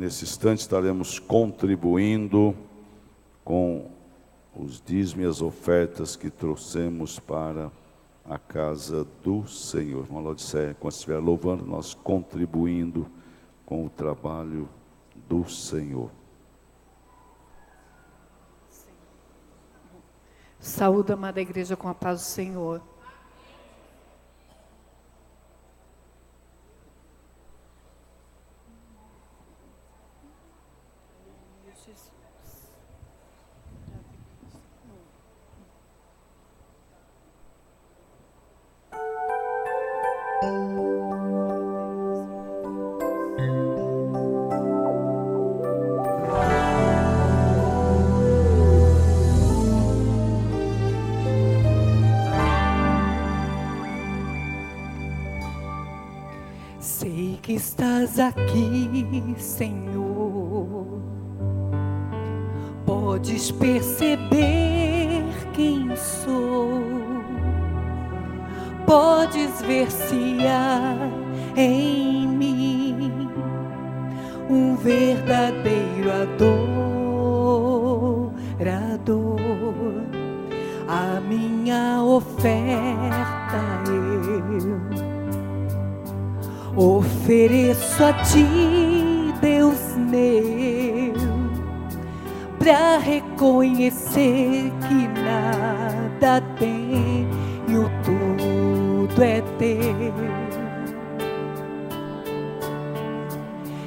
nesse instante estaremos contribuindo com os dízimos e as ofertas que trouxemos para a casa do Senhor. Vamos lá, Odisseia, quando estiver louvando, nós contribuindo com o trabalho do Senhor. Saúde, amada igreja, com a paz do Senhor. Sei que estás aqui, Senhor. Podes perceber quem sou. Podes ver se há em mim um verdadeiro adorador. A minha oferta eu ofereço a ti, Deus meu, pra reconhecer que nada tenho, tudo é teu.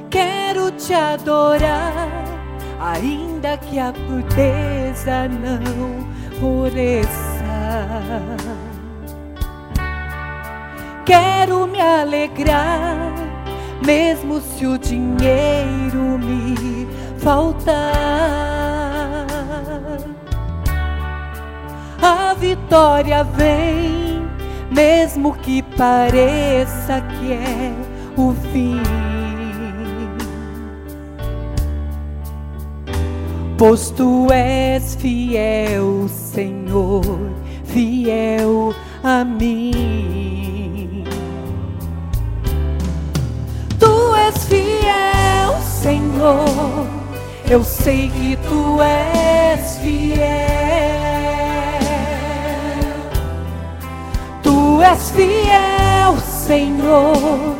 Quero te adorar, ainda que a pureza não floresça. Quero me alegrar, mesmo se o dinheiro me faltar. A vitória vem, mesmo que pareça que é o fim. Pois tu és fiel, Senhor, fiel a mim. Tu és fiel, Senhor, eu sei que tu és fiel. Tu és fiel, Senhor,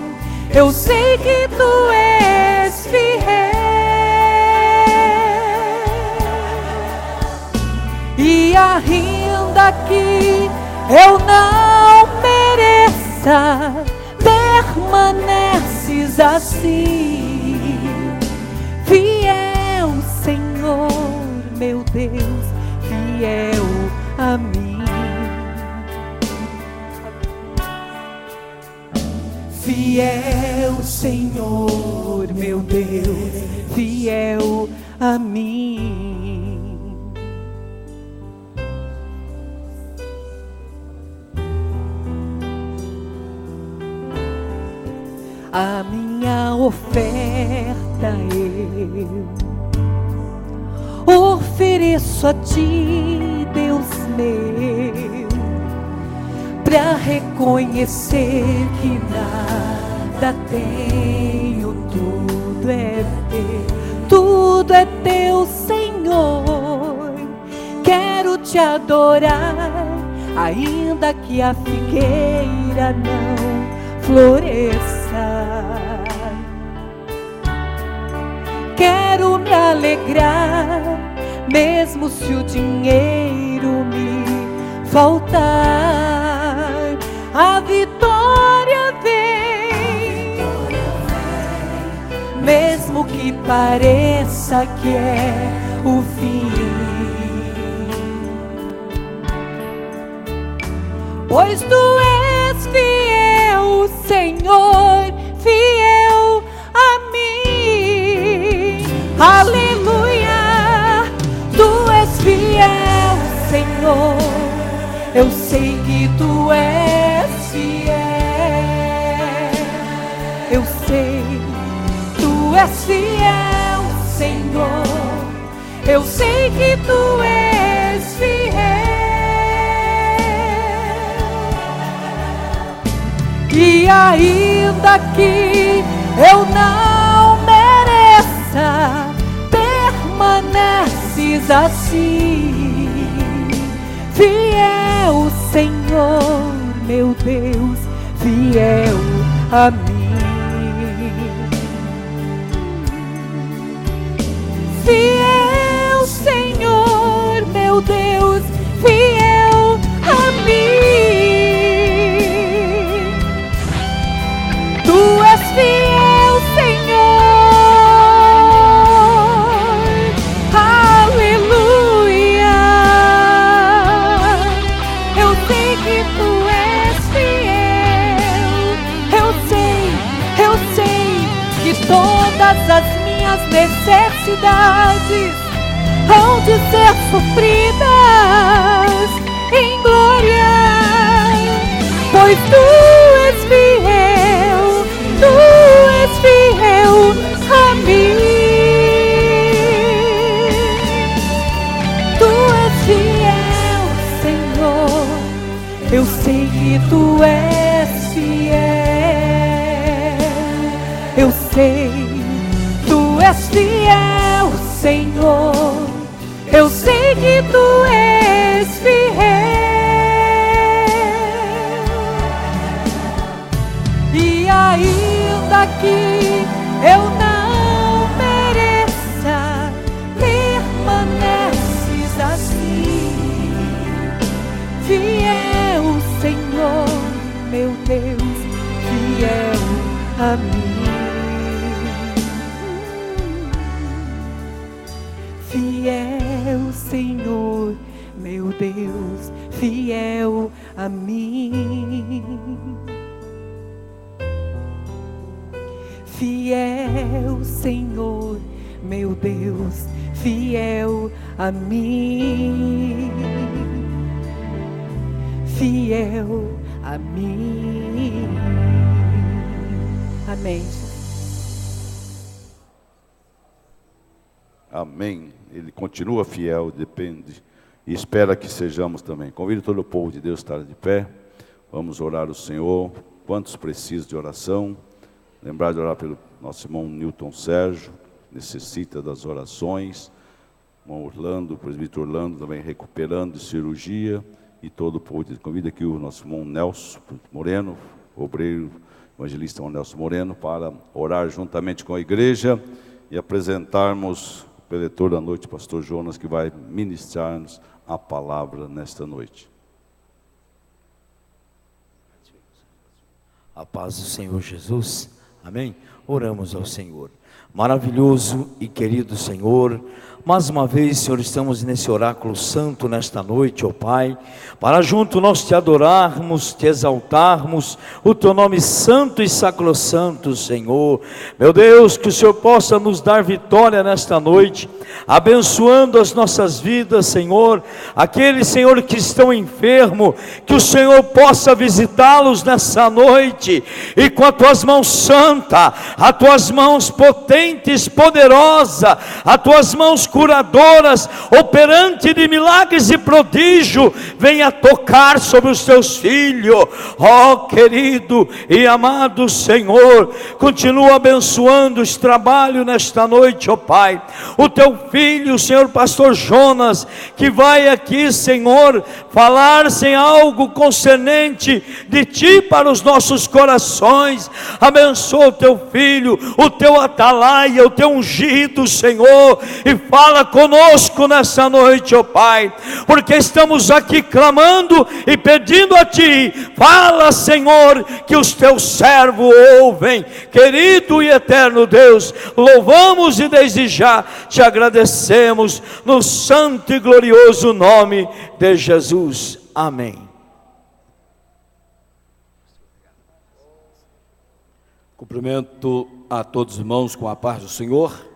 eu sei que tu és fiel. E ainda que eu não mereça, permaneces assim, fiel, Senhor, meu Deus, fiel a mim. Fiel, Senhor, meu Deus, fiel a mim. A minha oferta eu ofereço a ti, Deus meu, pra reconhecer que nada tenho, tudo é teu, Senhor. Quero te adorar, ainda que a figueira não floresça. Quero me alegrar, mesmo se o dinheiro me faltar. A vitória vem, mesmo que pareça que é o fim. Pois tu és fiel, Senhor, fiel a mim. Aleluia, tu és fiel, Senhor, eu sei que tu és fiel. Eu sei, tu és fiel, Senhor, eu sei que tu és fiel. E ainda que eu não mereça, diz assim: fiel Senhor, meu Deus, fiel a mim. Fiel Senhor, meu Deus, fiel a mim. Tu és fiel, Senhor. Aleluia. Eu sei que tu és fiel. Eu sei que todas as minhas necessidades hão de ser supridas em glória, pois tu és fiel a mim. Tu és fiel, Senhor, eu sei que tu és fiel, eu sei, tu és fiel, Senhor, eu sei que tu és fiel. E ainda que eu não mereça, permaneces assim. Fiel, Senhor, meu Deus, fiel a mim. Fiel, Senhor, meu Deus, fiel a mim. Fiel, Senhor, meu Deus, fiel a mim. Fiel a mim. Amém. Amém. Ele continua fiel, depende e espera que sejamos também. Convido todo o povo de Deus a estar de pé. Vamos orar ao Senhor. Quantos precisam de oração? Lembrar de orar pelo nosso irmão Newton Sérgio, necessita das orações. Irmão Orlando, o presbítero Orlando também recuperando de cirurgia. E todo o povo de Deus. Convido aqui o nosso irmão Nelson Moreno, obreiro, evangelista Nelson Moreno, para orar juntamente com a igreja e apresentarmos o preletor da noite, pastor Jonas, que vai ministrar-nos a palavra nesta noite. A paz do Senhor Jesus, amém? Oramos ao Senhor. Maravilhoso e querido Senhor, mais uma vez, Senhor, estamos nesse oráculo santo nesta noite, ó Pai, para junto nós te adorarmos, te exaltarmos, o teu nome santo e sacrossanto, Senhor. Meu Deus, que o Senhor possa nos dar vitória nesta noite, abençoando as nossas vidas, Senhor. Aqueles, Senhor, que estão enfermos, que o Senhor possa visitá-los nessa noite, e com as tuas mãos santas, as tuas mãos potentes, poderosas, as tuas mãos curadoras, operante de milagres e prodígio, venha tocar sobre os teus filhos, ó querido e amado Senhor. Continua abençoando os trabalhos nesta noite, ó Pai. O teu filho, Senhor, pastor Jonas, que vai aqui, Senhor, falar sem algo concernente de ti para os nossos corações. Abençoa o teu filho, o teu atalaia, o teu ungido, Senhor, e fala conosco nessa noite, ó Pai, porque estamos aqui clamando e pedindo a ti. Fala, Senhor, que os teus servos ouvem. Querido e eterno Deus, louvamos e desde já te agradecemos no santo e glorioso nome de Jesus. Amém. Cumprimento a todos os irmãos com a paz do Senhor.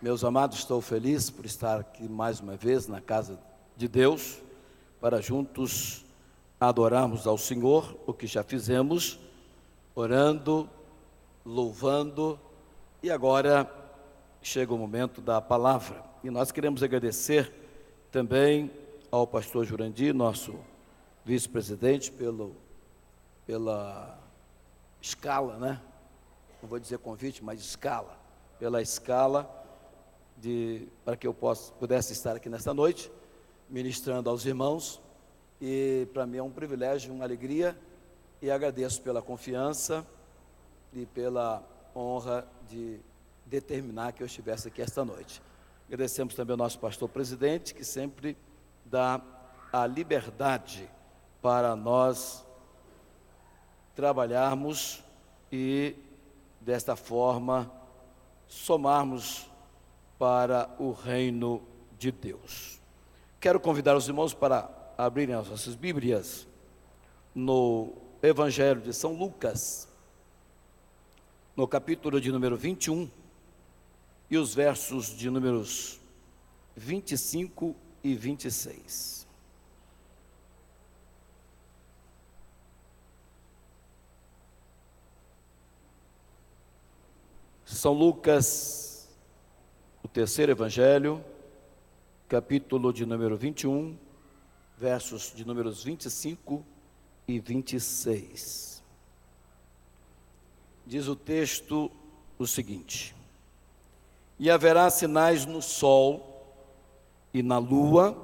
Meus amados, estou feliz por estar aqui mais uma vez na casa de Deus, para juntos adorarmos ao Senhor, o que já fizemos, orando, louvando, e agora chega o momento da palavra. E nós queremos agradecer também ao pastor Jurandir, nosso vice-presidente, pela escala, né? Não vou dizer convite, mas escala, pela escala para que eu pudesse estar aqui nesta noite, ministrando aos irmãos, e para mim é um privilégio, uma alegria, e agradeço pela confiança e pela honra de determinar que eu estivesse aqui esta noite. Agradecemos também ao nosso pastor presidente, que sempre dá a liberdade para nós trabalharmos e, desta forma, somarmos para o reino de Deus. Quero convidar os irmãos para abrirem as nossas Bíblias no Evangelho de São Lucas, no capítulo de número 21, e os versos de números 25 e 26. São Lucas, o terceiro Evangelho, capítulo de número 21, versos de números 25 e 26. Diz o texto o seguinte: e haverá sinais no sol, e na lua,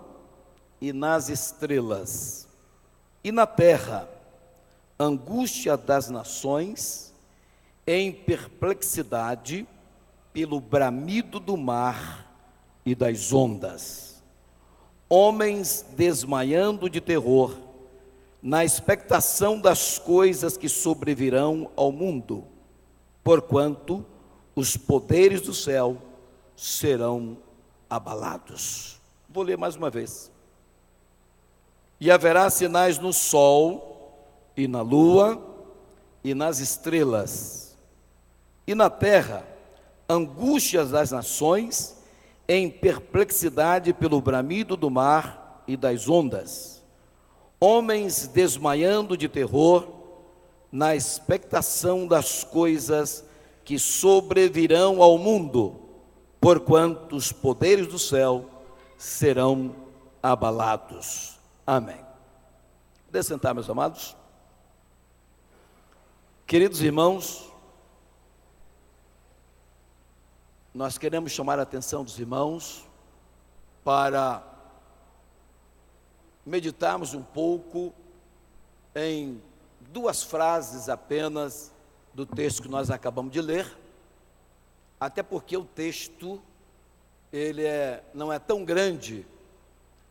e nas estrelas, e na terra, angústia das nações, em perplexidade, pelo bramido do mar e das ondas. Homens desmaiando de terror, na expectação das coisas que sobrevirão ao mundo, porquanto os poderes do céu serão abalados. Vou ler mais uma vez. E haverá sinais no sol, e na lua, e nas estrelas, e na terra, angústias das nações, em perplexidade pelo bramido do mar e das ondas. Homens desmaiando de terror, na expectação das coisas que sobrevirão ao mundo, porquanto os poderes do céu serão abalados. Amém. Deixe sentar, meus amados. Queridos irmãos, nós queremos chamar a atenção dos irmãos para meditarmos um pouco em duas frases apenas do texto que nós acabamos de ler, até porque o texto ele não é tão grande,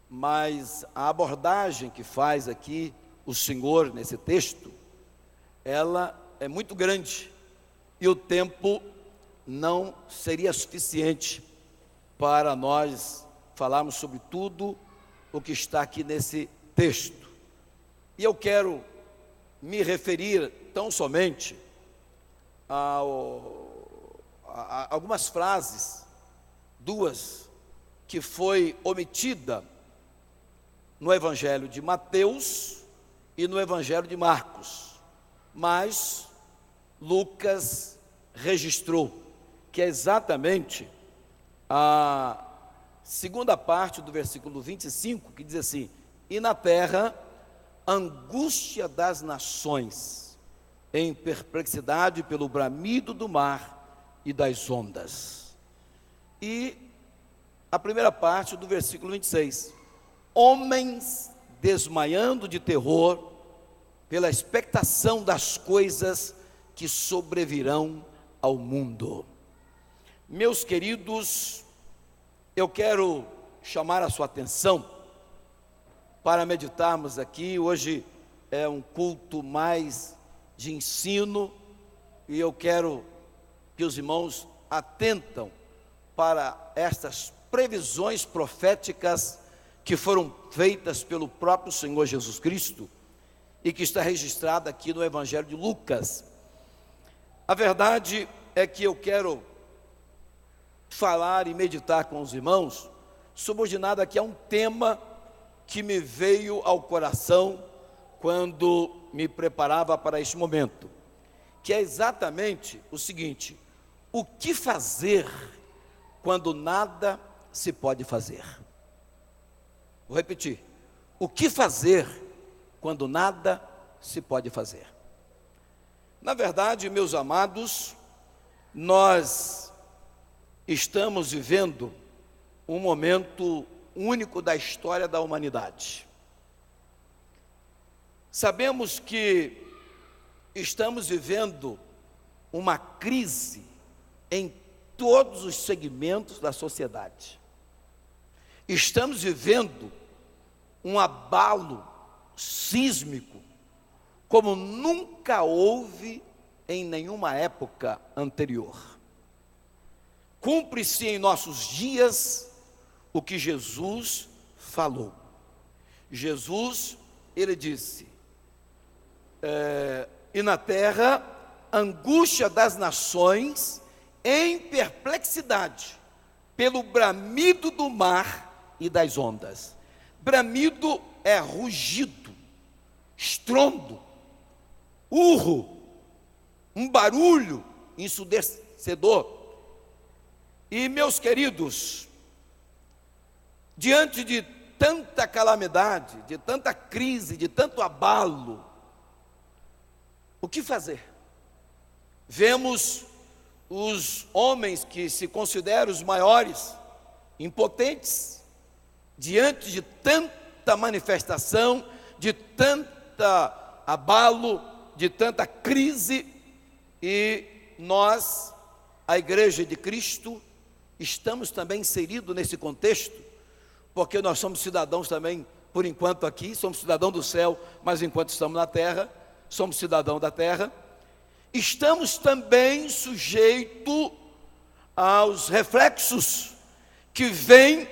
mas a abordagem que faz aqui o Senhor nesse texto, ela é muito grande, e o tempo não seria suficiente para nós falarmos sobre tudo o que está aqui nesse texto. E eu quero me referir tão somente a algumas frases, duas, que foi omitida no Evangelho de Mateus e no Evangelho de Marcos, mas Lucas registrou, que é exatamente a segunda parte do versículo 25, que diz assim: e na terra, angústia das nações, em perplexidade pelo bramido do mar e das ondas. E a primeira parte do versículo 26, homens desmaiando de terror, pela expectação das coisas que sobrevirão ao mundo. Meus queridos, eu quero chamar a sua atenção para meditarmos aqui. Hoje é um culto mais de ensino, e eu quero que os irmãos atentam para estas previsões proféticas que foram feitas pelo próprio Senhor Jesus Cristo e que está registrada aqui no Evangelho de Lucas. A verdade é que eu quero falar e meditar com os irmãos, subordinado aqui a um tema que me veio ao coração quando me preparava para este momento, que é exatamente o seguinte: o que fazer quando nada se pode fazer? Vou repetir: o que fazer quando nada se pode fazer? Na verdade, meus amados, nós estamos vivendo um momento único da história da humanidade. Sabemos que estamos vivendo uma crise em todos os segmentos da sociedade. Estamos vivendo um abalo sísmico como nunca houve em nenhuma época anterior. Cumpre-se em nossos dias o que Jesus falou. Jesus, ele disse, e na terra, angústia das nações em perplexidade, pelo bramido do mar e das ondas. Bramido é rugido, estrondo, urro, um barulho ensurdecedor. E meus queridos, diante de tanta calamidade, de tanta crise, de tanto abalo, o que fazer? Vemos os homens que se consideram os maiores, impotentes, diante de tanta manifestação, de tanta abalo, de tanta crise, e nós, a Igreja de Cristo, estamos também inseridos nesse contexto, porque nós somos cidadãos também, por enquanto aqui, somos cidadãos do céu, mas enquanto estamos na terra, somos cidadãos da terra. Estamos também sujeitos aos reflexos que vêm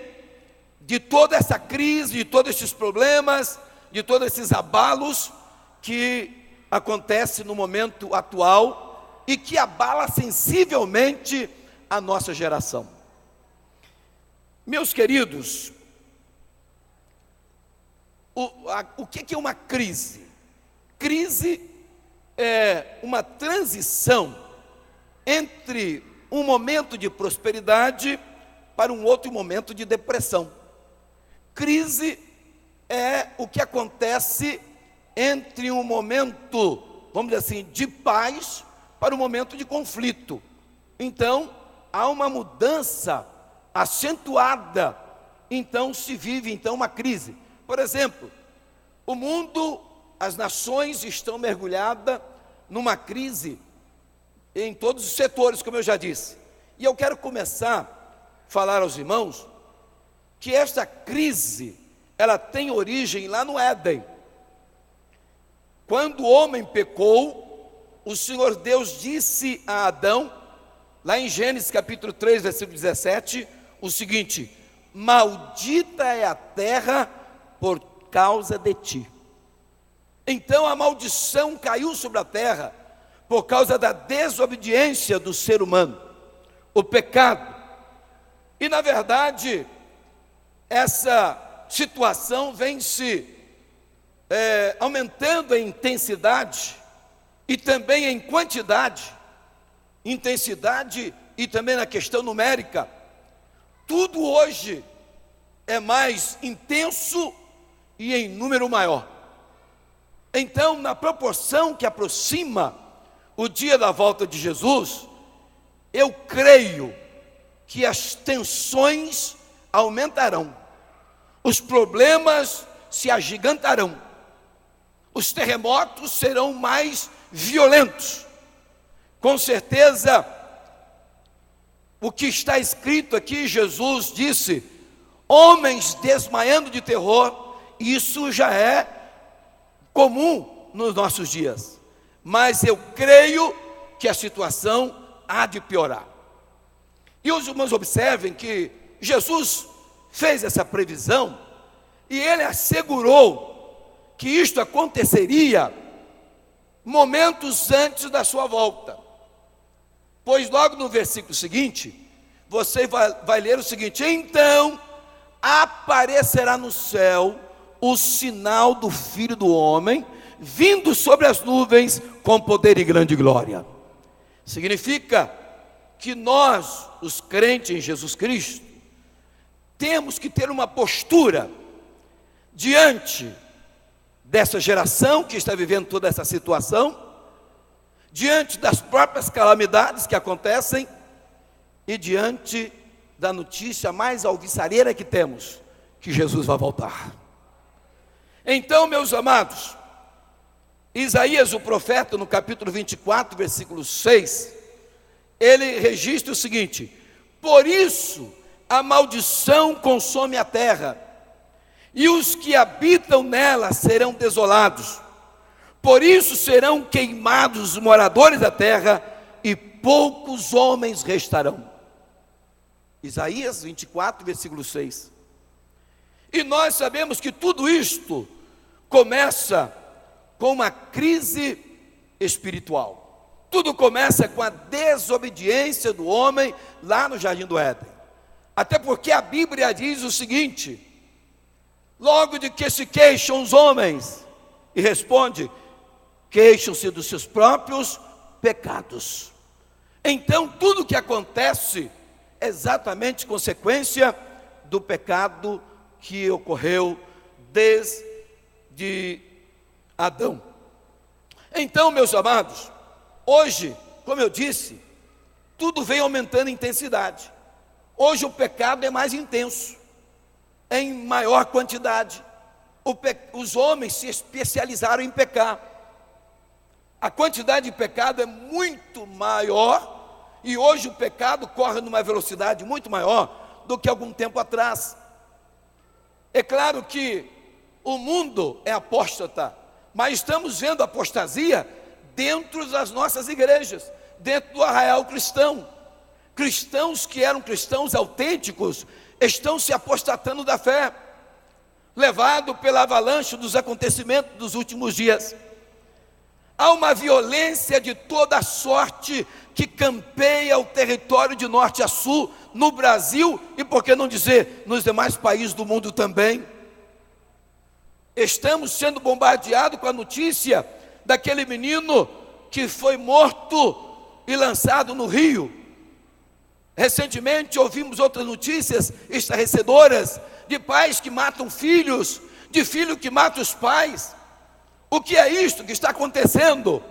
de toda essa crise, de todos esses problemas, de todos esses abalos que acontecem no momento atual e que abala sensivelmente a nossa geração. Meus queridos, o que é uma crise? Crise é uma transição entre um momento de prosperidade para um outro momento de depressão. Crise é o que acontece entre um momento, vamos dizer assim, de paz para um momento de conflito. Então, há uma mudança acentuada, então se vive então uma crise. Por exemplo, o mundo, as nações estão mergulhadas numa crise em todos os setores, como eu já disse. E eu quero começar a falar aos irmãos que esta crise, ela tem origem lá no Éden. Quando o homem pecou, o Senhor Deus disse a Adão, lá em Gênesis capítulo 3, versículo 17, o seguinte: maldita é a terra por causa de ti. Então a maldição caiu sobre a terra por causa da desobediência do ser humano, o pecado. E na verdade, essa situação vem se aumentando em intensidade e também em quantidade, intensidade e também na questão numérica. Tudo hoje é mais intenso e em número maior. Então, na proporção que aproxima o dia da volta de Jesus, eu creio que as tensões aumentarão, os problemas se agigantarão, os terremotos serão mais violentos. Com certeza, o que está escrito aqui, Jesus disse, homens desmaiando de terror, isso já é comum nos nossos dias. Mas eu creio que a situação há de piorar. E os irmãos observem que Jesus fez essa previsão e ele assegurou que isto aconteceria momentos antes da sua volta. Pois logo no versículo seguinte, você vai ler o seguinte: então aparecerá no céu o sinal do Filho do Homem, vindo sobre as nuvens com poder e grande glória. Significa que nós, os crentes em Jesus Cristo, temos que ter uma postura diante dessa geração que está vivendo toda essa situação, diante das próprias calamidades que acontecem, e diante da notícia mais alvissareira que temos, que Jesus vai voltar. Então, meus amados, Isaías, o profeta, no capítulo 24, versículo 6, ele registra o seguinte: por isso a maldição consome a terra, e os que habitam nela serão desolados. Por isso serão queimados os moradores da terra, e poucos homens restarão. Isaías 24, versículo 6. E nós sabemos que tudo isto começa com uma crise espiritual. Tudo começa com a desobediência do homem lá no Jardim do Éden. Até porque a Bíblia diz o seguinte: logo de que se queixam os homens, e responde, queixam-se dos seus próprios pecados. Então tudo que acontece é exatamente consequência do pecado que ocorreu desde Adão. Então, meus amados, hoje, como eu disse, tudo vem aumentando em intensidade. Hoje o pecado é mais intenso, é em maior quantidade. Os homens se especializaram em pecar. A quantidade de pecado é muito maior, e hoje o pecado corre numa velocidade muito maior do que algum tempo atrás. É claro que o mundo é apóstata, mas estamos vendo apostasia dentro das nossas igrejas, dentro do arraial cristão. Cristãos que eram cristãos autênticos estão se apostatando da fé, levado pela avalanche dos acontecimentos dos últimos dias. Há uma violência de toda sorte que campeia o território de norte a sul, no Brasil e, por que não dizer, nos demais países do mundo também. Estamos sendo bombardeados com a notícia daquele menino que foi morto e lançado no rio. Recentemente ouvimos outras notícias estarrecedoras de pais que matam filhos, de filho que mata os pais. O que é isto que está acontecendo?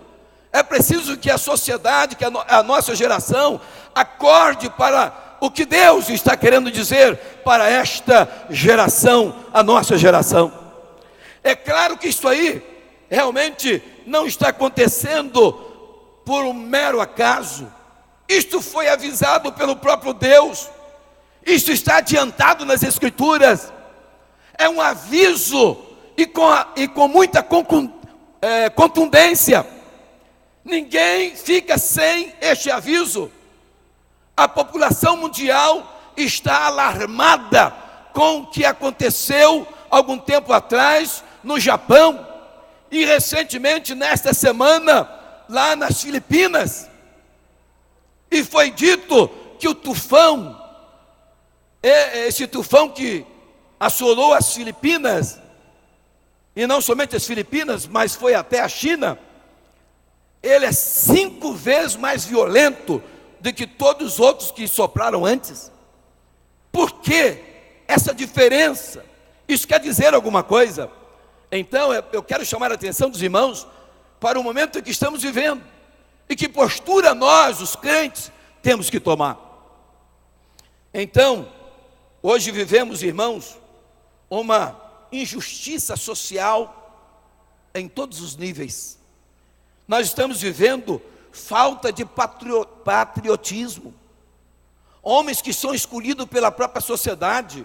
É preciso que a sociedade, que a nossa geração acorde para o que Deus está querendo dizer para esta geração, a nossa geração. É claro que isso aí realmente não está acontecendo por um mero acaso. Isto foi avisado pelo próprio Deus. Isto está adiantado nas Escrituras. É um aviso e com muita contundência. Ninguém fica sem este aviso. A população mundial está alarmada com o que aconteceu algum tempo atrás no Japão e recentemente nesta semana lá nas Filipinas. E foi dito que o tufão, esse tufão que assolou as Filipinas, e não somente as Filipinas, mas foi até a China, ele é 5 vezes mais violento do que todos os outros que sopraram antes. Por que essa diferença? Isso quer dizer alguma coisa? Então eu quero chamar a atenção dos irmãos para o momento que estamos vivendo e que postura nós, os crentes, temos que tomar. Então, hoje vivemos, irmãos, uma injustiça social em todos os níveis. Nós estamos vivendo falta de patriotismo. Homens que são escolhidos pela própria sociedade,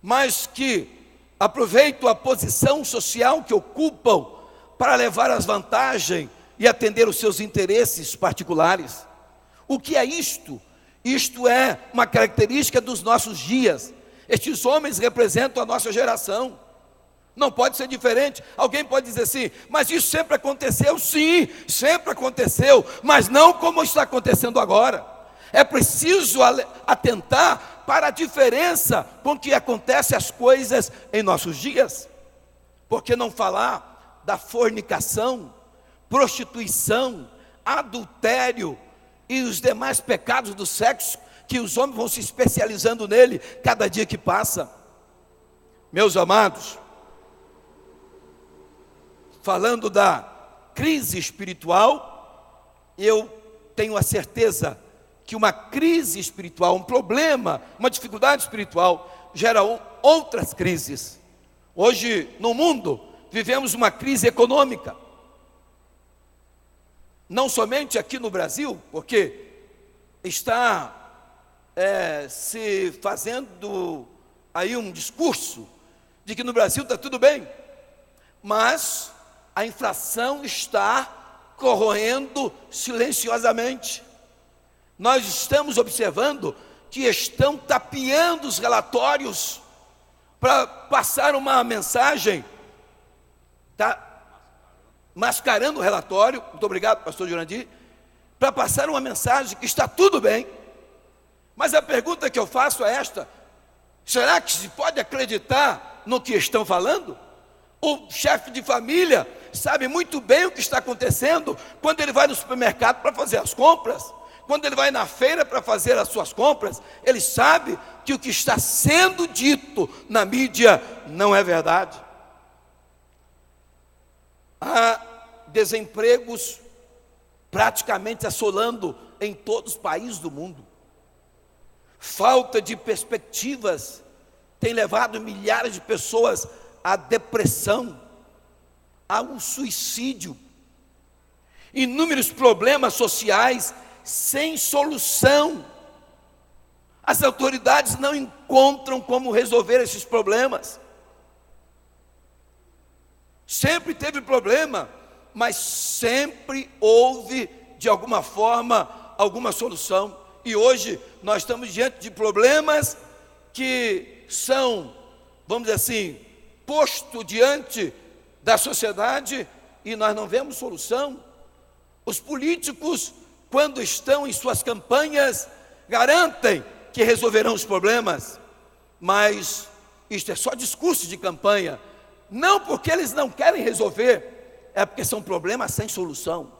mas que aproveitam a posição social que ocupam para levar as vantagens e atender os seus interesses particulares. O que é isto? Isto é uma característica dos nossos dias. Estes homens representam a nossa geração. Não pode ser diferente. Alguém pode dizer assim, mas isso sempre aconteceu. Sim, sempre aconteceu, mas não como está acontecendo agora. É preciso atentar para a diferença com que acontecem as coisas em nossos dias. Por que não falar da fornicação, prostituição, adultério e os demais pecados do sexo, que os homens vão se especializando nele cada dia que passa? Meus amados, falando da crise espiritual, eu tenho a certeza que uma crise espiritual, um problema, uma dificuldade espiritual gera outras crises. Hoje, no mundo, vivemos uma crise econômica. Não somente aqui no Brasil, porque está se fazendo aí um discurso de que no Brasil está tudo bem, mas a inflação está corroendo silenciosamente. Nós estamos observando que estão tapeando os relatórios para passar uma mensagem, mascarando o relatório, muito obrigado, pastor Jurandir, para passar uma mensagem que está tudo bem. Mas a pergunta que eu faço é esta: será que se pode acreditar no que estão falando? O chefe de família sabe muito bem o que está acontecendo quando ele vai no supermercado para fazer as compras, quando ele vai na feira para fazer as suas compras. Ele sabe que o que está sendo dito na mídia não é verdade. Há desempregos praticamente assolando em todos os países do mundo. Falta de perspectivas tem levado milhares de pessoas à depressão, a um suicídio. Inúmeros problemas sociais sem solução. As autoridades não encontram como resolver esses problemas. Sempre teve problema, mas sempre houve, de alguma forma, alguma solução. E hoje nós estamos diante de problemas que são, vamos dizer assim, posto diante da sociedade e nós não vemos solução. Os políticos, quando estão em suas campanhas, garantem que resolverão os problemas, mas isto é só discurso de campanha, não porque eles não querem resolver, é porque são problemas sem solução.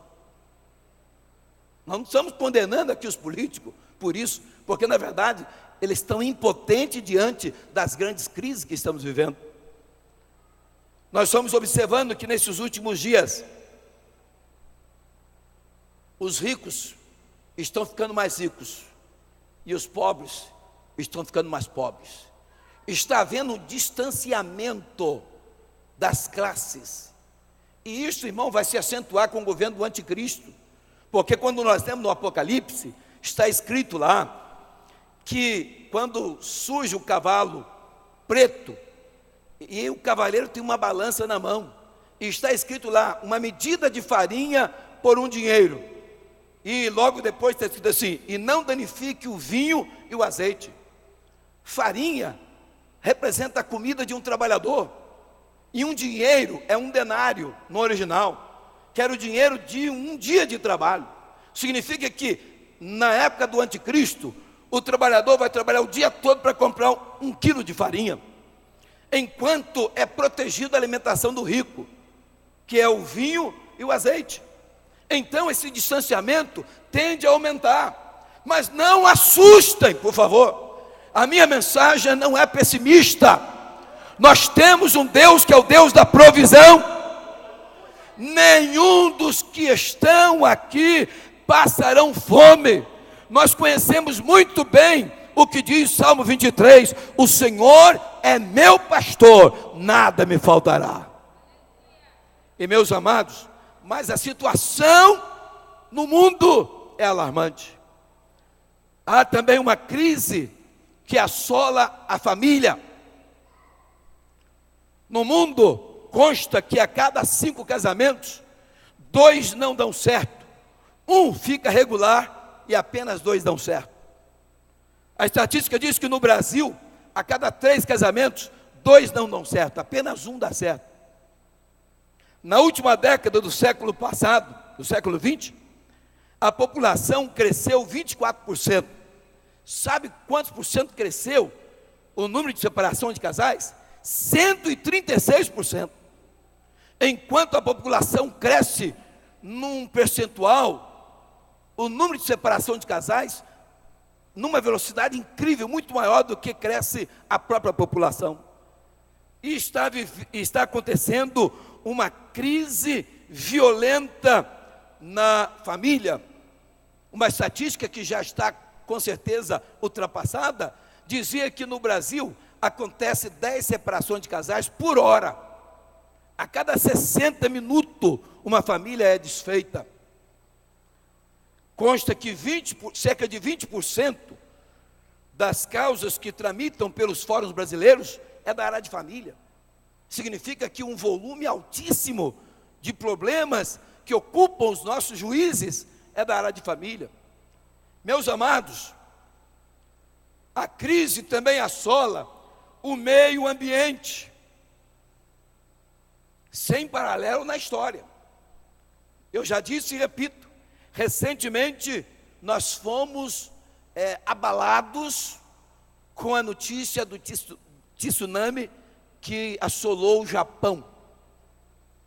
Nós não estamos condenando aqui os políticos por isso, porque na verdade eles estão impotentes diante das grandes crises que estamos vivendo. Nós estamos observando que nesses últimos dias os ricos estão ficando mais ricos e os pobres estão ficando mais pobres. Está havendo um distanciamento das classes, e isso, irmão, vai se acentuar com o governo do anticristo. Porque quando nós temos no Apocalipse, está escrito lá, que quando surge o cavalo preto, e o cavaleiro tem uma balança na mão, e está escrito lá, uma medida de farinha por um dinheiro, e logo depois está escrito assim, e não danifique o vinho e o azeite. Farinha representa a comida de um trabalhador, e um dinheiro é um denário no original, que era o dinheiro de um dia de trabalho. Significa que na época do anticristo, o trabalhador vai trabalhar o dia todo para comprar 1 quilo de farinha, enquanto é protegida a alimentação do rico, que é o vinho e o azeite. Então esse distanciamento tende a aumentar, mas não assustem, por favor. A minha mensagem não é pessimista. Nós temos um Deus que é o Deus da provisão. Nenhum dos que estão aqui passarão fome. Nós conhecemos muito bem o que diz Salmo 23, o Senhor é meu pastor, nada me faltará. E meus amados, mas a situação no mundo é alarmante. Há também uma crise que assola a família. No mundo, consta que a cada 5 casamentos, 2 não dão certo, 1 fica regular e apenas 2 dão certo. A estatística diz que no Brasil, a cada 3 casamentos, 2 não dão certo, apenas 1 dá certo. Na última década do século passado, do século 20, a população cresceu 24%. Sabe quantos por cento cresceu o número de separação de casais? 136%. Enquanto a população cresce num percentual, o número de separação de casais, numa velocidade incrível, muito maior do que cresce a própria população. E está acontecendo uma crise violenta na família. uma estatística que já está com certeza ultrapassada, dizia que no Brasil acontece 10 separações de casais por hora. A cada 60 minutos uma família é desfeita. Consta que cerca de 20% das causas que tramitam pelos fóruns brasileiros é da área de família. Significa que um volume altíssimo de problemas que ocupam os nossos juízes é da área de família. Meus amados, a crise também assola o meio ambiente, sem paralelo na história. Eu já disse e repito, recentemente nós fomos abalados com a notícia do tsunami que assolou o Japão.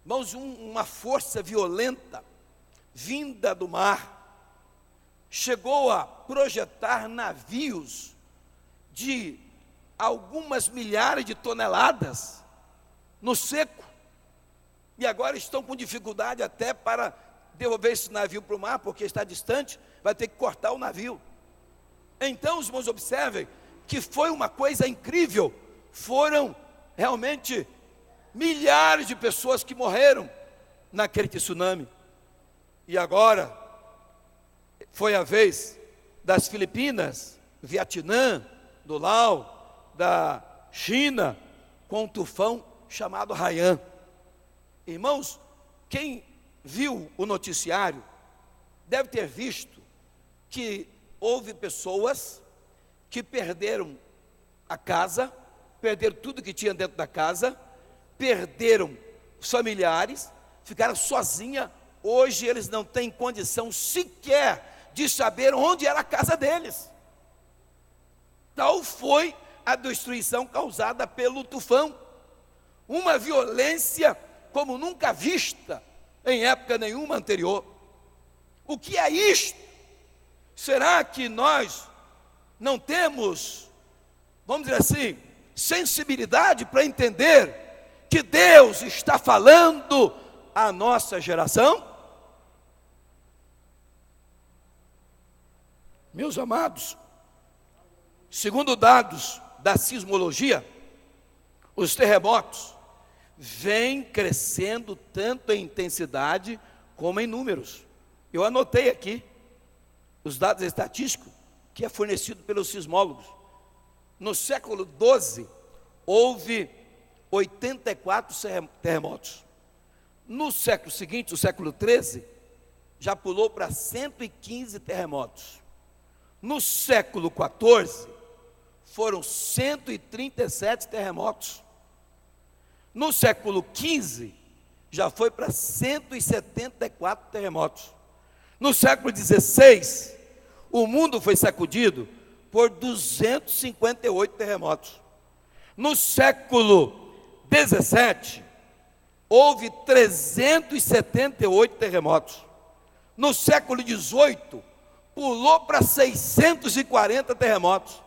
Irmãos, uma força violenta vinda do mar chegou a projetar navios de algumas milhares de toneladas no seco, e agora estão com dificuldade até para devolver esse navio para o mar, porque está distante, vai ter que cortar o navio. Então, os irmãos, observem que foi uma coisa incrível, foram realmente milhares de pessoas que morreram naquele tsunami. E agora foi a vez das Filipinas, Vietnã, do Laos, da China, com um tufão chamado Haiyan. Irmãos, quem viu o noticiário deve ter visto que houve pessoas que perderam a casa, perderam tudo que tinha dentro da casa, perderam os familiares, ficaram sozinhas. Hoje eles não têm condição sequer de saber onde era a casa deles. Tal foi a destruição causada pelo tufão. Uma violência como nunca vista em época nenhuma anterior. O que é isto? Será que nós não temos, vamos dizer assim, sensibilidade para entender que Deus está falando à nossa geração? Meus amados, segundo dados da sismologia, os terremotos vêm crescendo tanto em intensidade como em números. Eu anotei aqui os dados estatísticos que é fornecido pelos sismólogos. No século XII, houve 84 terremotos. No século seguinte, o século XIII, já pulou para 115 terremotos. No século XIV, foram 137 terremotos. No século XV, já foi para 174 terremotos. No século XVI, o mundo foi sacudido por 258 terremotos. No século XVII, houve 378 terremotos. No século XVIII, pulou para 640 terremotos.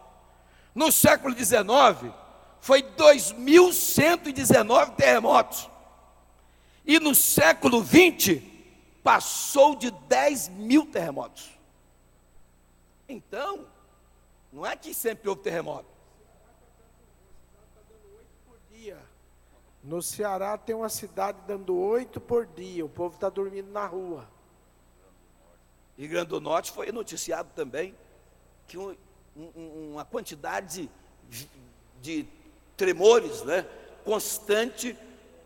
No século XIX, foi 2.119 terremotos. E no século XX, passou de 10.000 terremotos. Então, não é que sempre houve terremoto. No Ceará tem uma cidade dando 8 por dia, o povo está dormindo na rua. Rio Grande do Norte foi noticiado também que uma quantidade de tremores, né, constante,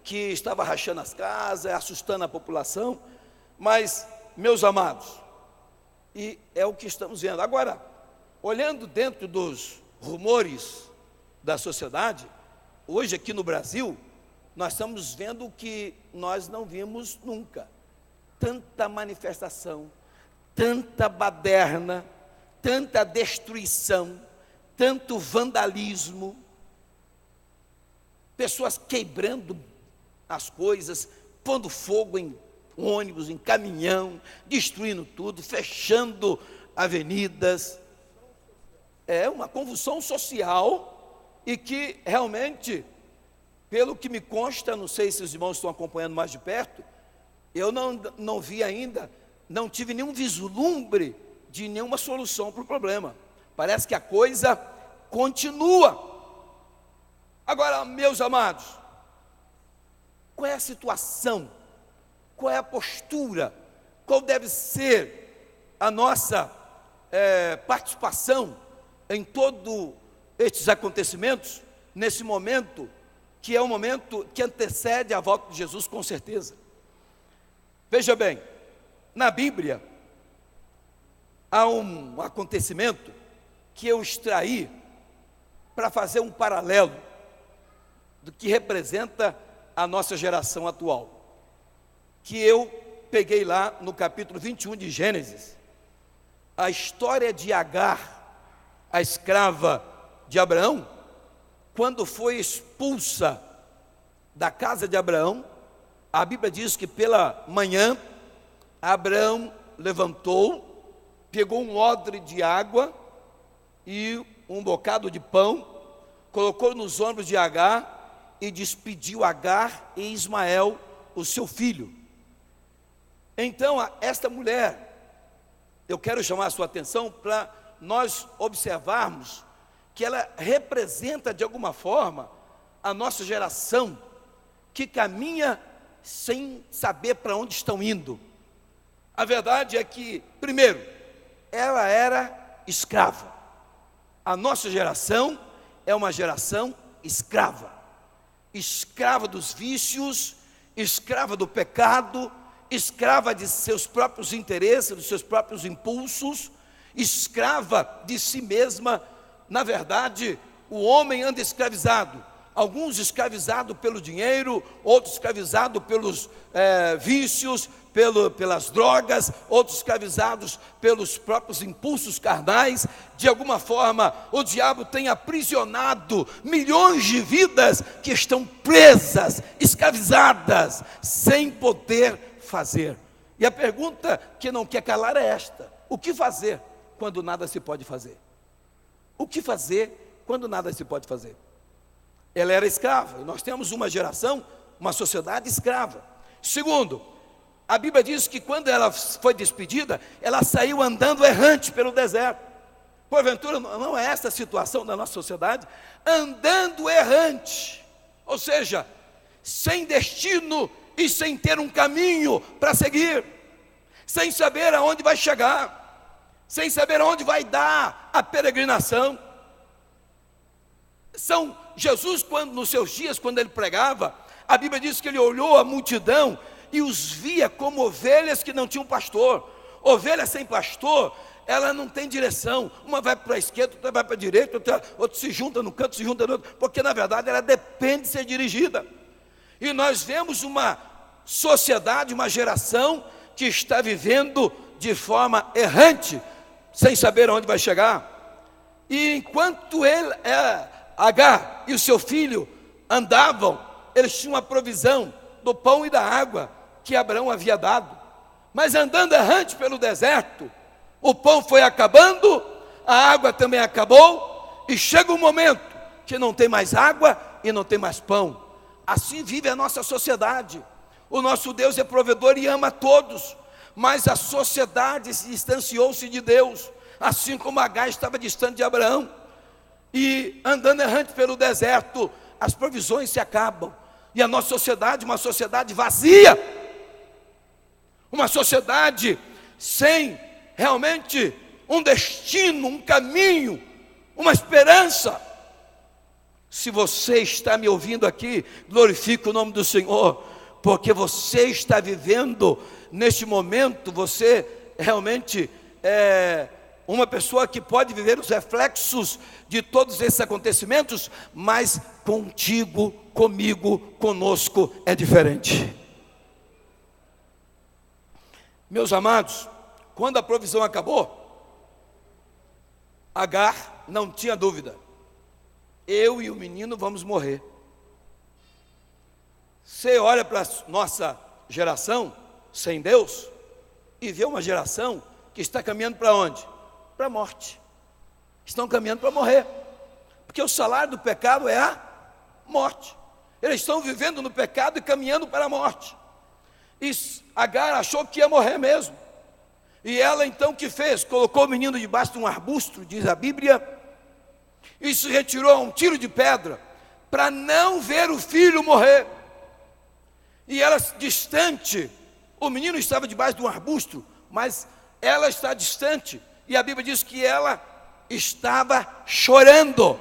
que estava rachando as casas, assustando a população. Mas, meus amados, e é o que estamos vendo. Agora, olhando dentro dos rumores da sociedade, hoje aqui no Brasil, nós estamos vendo o que nós não vimos nunca. Tanta manifestação, tanta baderna, tanta destruição, tanto vandalismo, pessoas quebrando as coisas, pondo fogo em ônibus, em caminhão, destruindo tudo, fechando avenidas. É uma convulsão social e que realmente, pelo que me consta, não sei se os irmãos estão acompanhando mais de perto, eu não vi ainda, não tive nenhum vislumbre de nenhuma solução para o problema. Parece que a coisa continua. Agora, meus amados, qual é a situação? Qual é a postura? Qual deve ser a nossa participação em todos estes acontecimentos, nesse momento, que é o momento que antecede a volta de Jesus, com certeza? Veja bem, na Bíblia, há um acontecimento que eu extraí para fazer um paralelo do que representa a nossa geração atual, que eu peguei lá no capítulo 21 de Gênesis, a história de Agar, a escrava de Abraão, quando foi expulsa da casa de Abraão. A Bíblia diz que pela manhã, Abraão levantou, pegou um odre de água e um bocado de pão, colocou nos ombros de Agar e despediu Agar e Ismael, o seu filho. Então, esta mulher, eu quero chamar a sua atenção para nós observarmos que ela representa de alguma forma a nossa geração que caminha sem saber para onde estão indo. A verdade é que, primeiro, ela era escrava. A nossa geração é uma geração escrava. Escrava dos vícios, escrava do pecado, escrava de seus próprios interesses, dos seus próprios impulsos, escrava de si mesma. Na verdade, o homem anda escravizado. Alguns escravizados pelo dinheiro, outros escravizados pelos vícios, pelas drogas, outros escravizados pelos próprios impulsos carnais. De alguma forma, o diabo tem aprisionado milhões de vidas que estão presas, escravizadas, sem poder fazer. E a pergunta que não quer calar é esta: o que fazer quando nada se pode fazer? O que fazer quando nada se pode fazer? Ela era escrava, e nós temos uma geração, uma sociedade escrava. Segundo, a Bíblia diz que quando ela foi despedida, ela saiu andando errante pelo deserto. Porventura, não é essa a situação da nossa sociedade? Andando errante, ou seja, sem destino e sem ter um caminho para seguir, sem saber aonde vai chegar, sem saber aonde vai dar a peregrinação. Jesus, nos seus dias, quando ele pregava, a Bíblia diz que ele olhou a multidão e os via como ovelhas que não tinham pastor. Ovelha sem pastor, ela não tem direção. Uma vai para a esquerda, outra vai para a direita, outra se junta no canto, se junta no outro, porque na verdade ela depende de ser dirigida. E nós vemos uma sociedade, uma geração que está vivendo de forma errante, sem saber aonde vai chegar. E enquanto Agar e o seu filho andavam, eles tinham a provisão do pão e da água que Abraão havia dado. Mas andando errante pelo deserto, o pão foi acabando, a água também acabou, e chega um momento que não tem mais água e não tem mais pão. Assim vive a nossa sociedade. O nosso Deus é provedor e ama a todos, mas a sociedade se distanciou-se de Deus, assim como Agar estava distante de Abraão. E andando errante pelo deserto, as provisões se acabam. E a nossa sociedade, uma sociedade vazia, uma sociedade sem realmente um destino, um caminho, uma esperança. Se você está me ouvindo aqui, glorifique o nome do Senhor, porque você está vivendo neste momento, você realmente é uma pessoa que pode viver os reflexos de todos esses acontecimentos, mas contigo, comigo, conosco é diferente. Meus amados, quando a provisão acabou, Agar não tinha dúvida: eu e o menino vamos morrer. Você olha para a nossa geração sem Deus e vê uma geração que está caminhando para onde? Para a morte. Estão caminhando para morrer, porque o salário do pecado é a morte. Eles estão vivendo no pecado e caminhando para a morte. E Agar achou que ia morrer mesmo. E ela então o que fez? Colocou o menino debaixo de um arbusto, diz a Bíblia, e se retirou a um tiro de pedra, para não ver o filho morrer. E ela distante, o menino estava debaixo de um arbusto, mas ela está distante, e a Bíblia diz que ela estava chorando,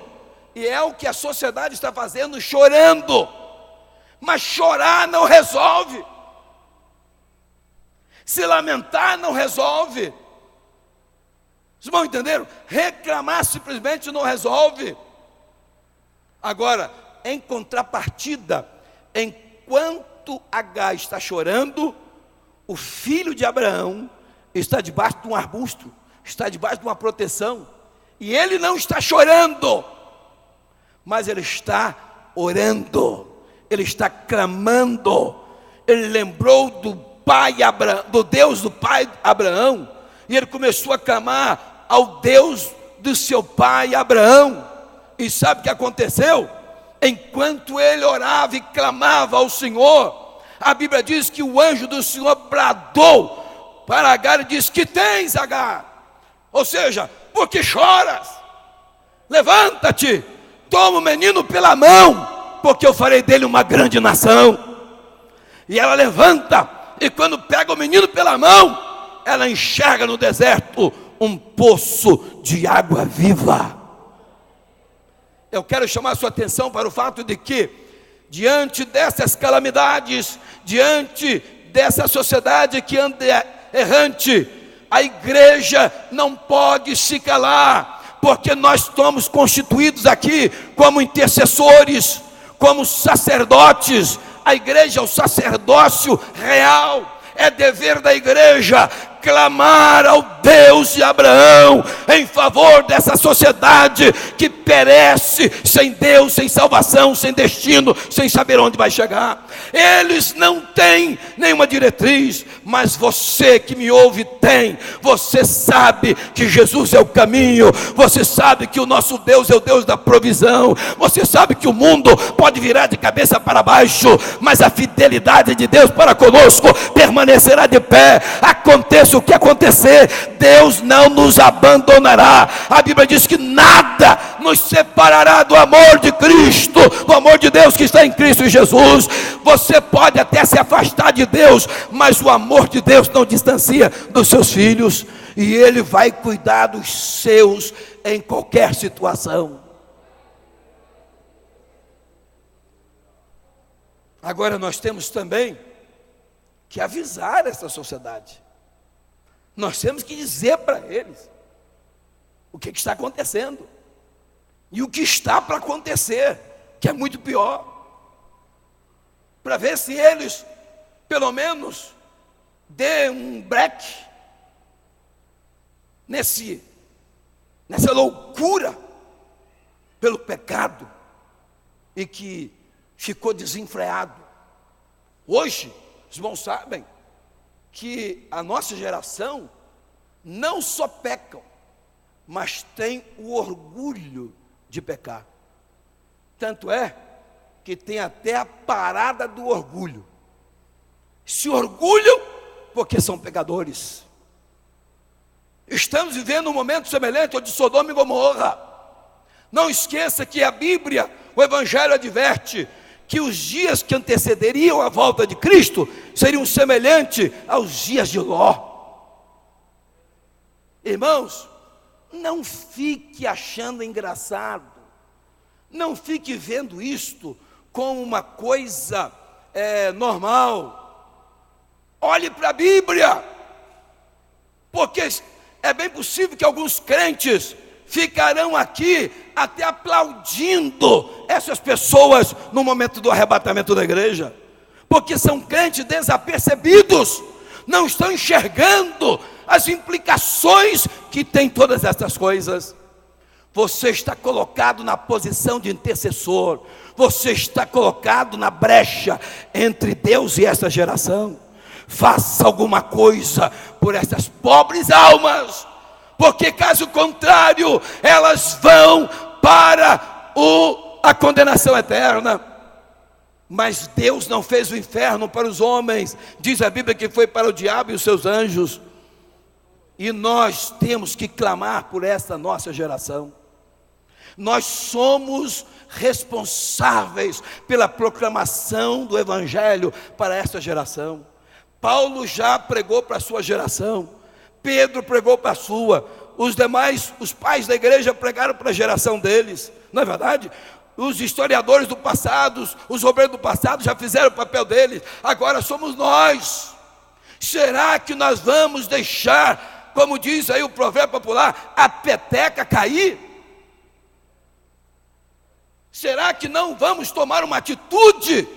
e é o que a sociedade está fazendo, chorando. Mas chorar não resolve, se lamentar não resolve. Vocês vão entender? Reclamar simplesmente não resolve. Agora, em contrapartida, enquanto Agar está chorando, o filho de Abraão está debaixo de um arbusto, está debaixo de uma proteção, e ele não está chorando, mas ele está orando, ele está clamando. Ele lembrou do pai Abraão, do Deus do pai Abraão, e ele começou a clamar ao Deus do seu pai Abraão. E sabe o que aconteceu? Enquanto ele orava e clamava ao Senhor, a Bíblia diz que o anjo do Senhor bradou para Agar e disse: que tens, Agar? Ou seja, por que choras? Levanta-te, toma o menino pela mão, porque eu farei dele uma grande nação. E ela levanta, e quando pega o menino pela mão, ela enxerga no deserto um poço de água viva. Eu quero chamar a sua atenção para o fato de que, diante dessas calamidades, diante dessa sociedade que anda errante, a igreja não pode se calar, porque nós estamos constituídos aqui como intercessores, como sacerdotes. A igreja é o sacerdócio real, é dever da igreja clamar ao Deus de Abraão em favor dessa sociedade que perece sem Deus, sem salvação, sem destino, sem saber onde vai chegar. Eles não têm nenhuma diretriz, mas você que me ouve tem. Você sabe que Jesus é o caminho, você sabe que o nosso Deus é o Deus da provisão, você sabe que o mundo pode virar de cabeça para baixo, mas a fidelidade de Deus para conosco permanecerá de pé. Aconteça o que acontecer, Deus não nos abandonará. A Bíblia diz que nada nos separará do amor de Cristo, do amor de Deus que está em Cristo Jesus. Você pode até se afastar de Deus, mas o amor de Deus não distancia dos seus filhos, e Ele vai cuidar dos seus em qualquer situação. Agora nós temos também que avisar essa sociedade. Nós temos que dizer para eles o que está acontecendo e o que está para acontecer, que é muito pior, para ver se eles pelo menos dê um break nessa loucura pelo pecado e que ficou desenfreado. Hoje os irmãos sabem que a nossa geração não só pecam, mas tem o orgulho de pecar. Tanto é que tem até a parada do orgulho. Se orgulham porque são pecadores. Estamos vivendo um momento semelhante ao de Sodoma e Gomorra. Não esqueça que a Bíblia, o Evangelho adverte que os dias que antecederiam a volta de Cristo seriam semelhantes aos dias de Ló. Irmãos, não fique achando engraçado, não fique vendo isto como uma coisa normal. Olhe para a Bíblia, porque é bem possível que alguns crentes ficarão aqui até aplaudindo essas pessoas no momento do arrebatamento da igreja, porque são crentes desapercebidos, não estão enxergando as implicações que tem todas essas coisas. Você está colocado na posição de intercessor, você está colocado na brecha entre Deus e essa geração. Faça alguma coisa por essas pobres almas, porque caso contrário, elas vão para a condenação eterna. Mas Deus não fez o inferno para os homens, diz a Bíblia que foi para o diabo e os seus anjos. E nós temos que clamar por esta nossa geração. Nós somos responsáveis pela proclamação do Evangelho para esta geração. Paulo já pregou para a sua geração, Pedro pregou para a sua, os demais, os pais da igreja pregaram para a geração deles, não é verdade? Os historiadores do passado, os obreiros do passado já fizeram o papel deles, agora somos nós. Será que nós vamos deixar, como diz aí o provérbio popular, a peteca cair? Será que não vamos tomar uma atitude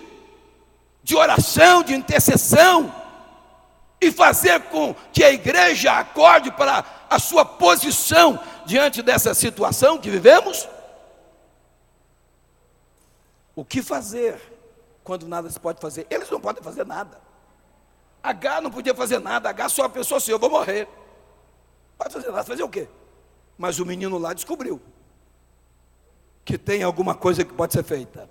de oração, de intercessão, e fazer com que a igreja acorde para a sua posição diante dessa situação que vivemos? O que fazer quando nada se pode fazer? Eles não podem fazer nada. H não podia fazer nada. H só pensou assim: eu vou morrer. Pode fazer nada, fazer o quê? Mas o menino lá descobriu que tem alguma coisa que pode ser feita.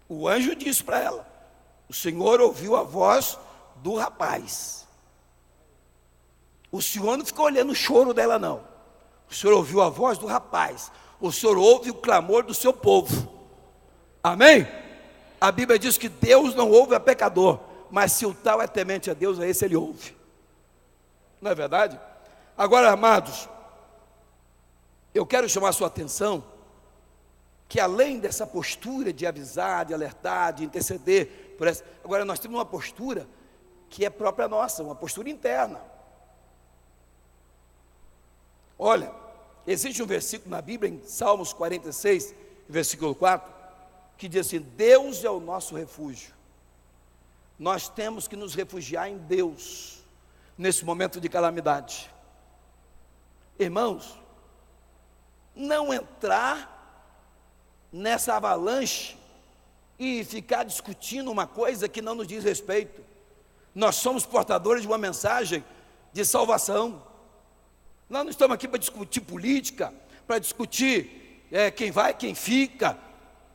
O anjo disse para ela: o Senhor ouviu a voz do rapaz. O Senhor não ficou olhando o choro dela, não. O Senhor ouviu a voz do rapaz. O Senhor ouve o clamor do seu povo. Amém? A Bíblia diz que Deus não ouve a pecador, mas se o tal é temente a Deus, a esse ele ouve. Não é verdade? Agora, amados, eu quero chamar a sua atenção que além dessa postura de avisar, de alertar, de interceder por essa, agora nós temos uma postura que é própria nossa, uma postura interna. Olha, existe um versículo na Bíblia, em Salmos 46, versículo 4, que diz assim: Deus é o nosso refúgio. Nós temos que nos refugiar em Deus nesse momento de calamidade. Irmãos, não entrar nessa avalanche e ficar discutindo uma coisa que não nos diz respeito. Nós somos portadores de uma mensagem de salvação. Nós não estamos aqui para discutir política, para discutir quem vai, quem fica,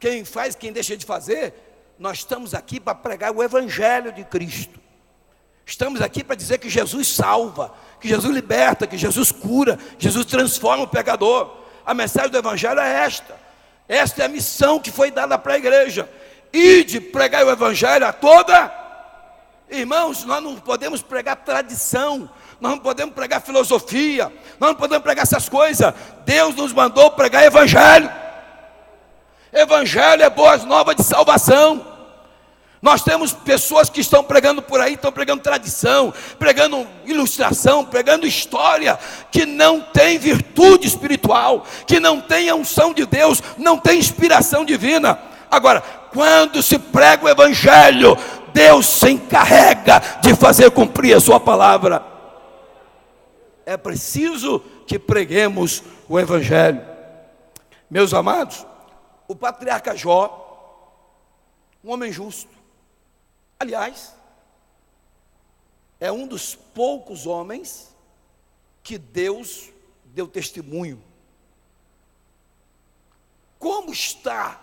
quem faz, quem deixa de fazer. Nós estamos aqui para pregar o Evangelho de Cristo. Estamos aqui para dizer que Jesus salva, que Jesus liberta, que Jesus cura, que Jesus transforma o pecador. A mensagem do Evangelho é esta. Esta é a missão que foi dada para a igreja. Ide pregar o Evangelho a toda. Irmãos, nós não podemos pregar tradição, nós não podemos pregar filosofia, nós não podemos pregar essas coisas. Deus nos mandou pregar Evangelho. Evangelho é boas novas de salvação. Nós temos pessoas que estão pregando por aí, estão pregando tradição, pregando ilustração, pregando história, que não tem virtude espiritual, que não tem a unção de Deus, não tem inspiração divina. Agora, quando se prega o Evangelho, Deus se encarrega de fazer cumprir a sua palavra. É preciso que preguemos o Evangelho. Meus amados, o patriarca Jó, um homem justo, aliás, é um dos poucos homens que Deus deu testemunho. Como está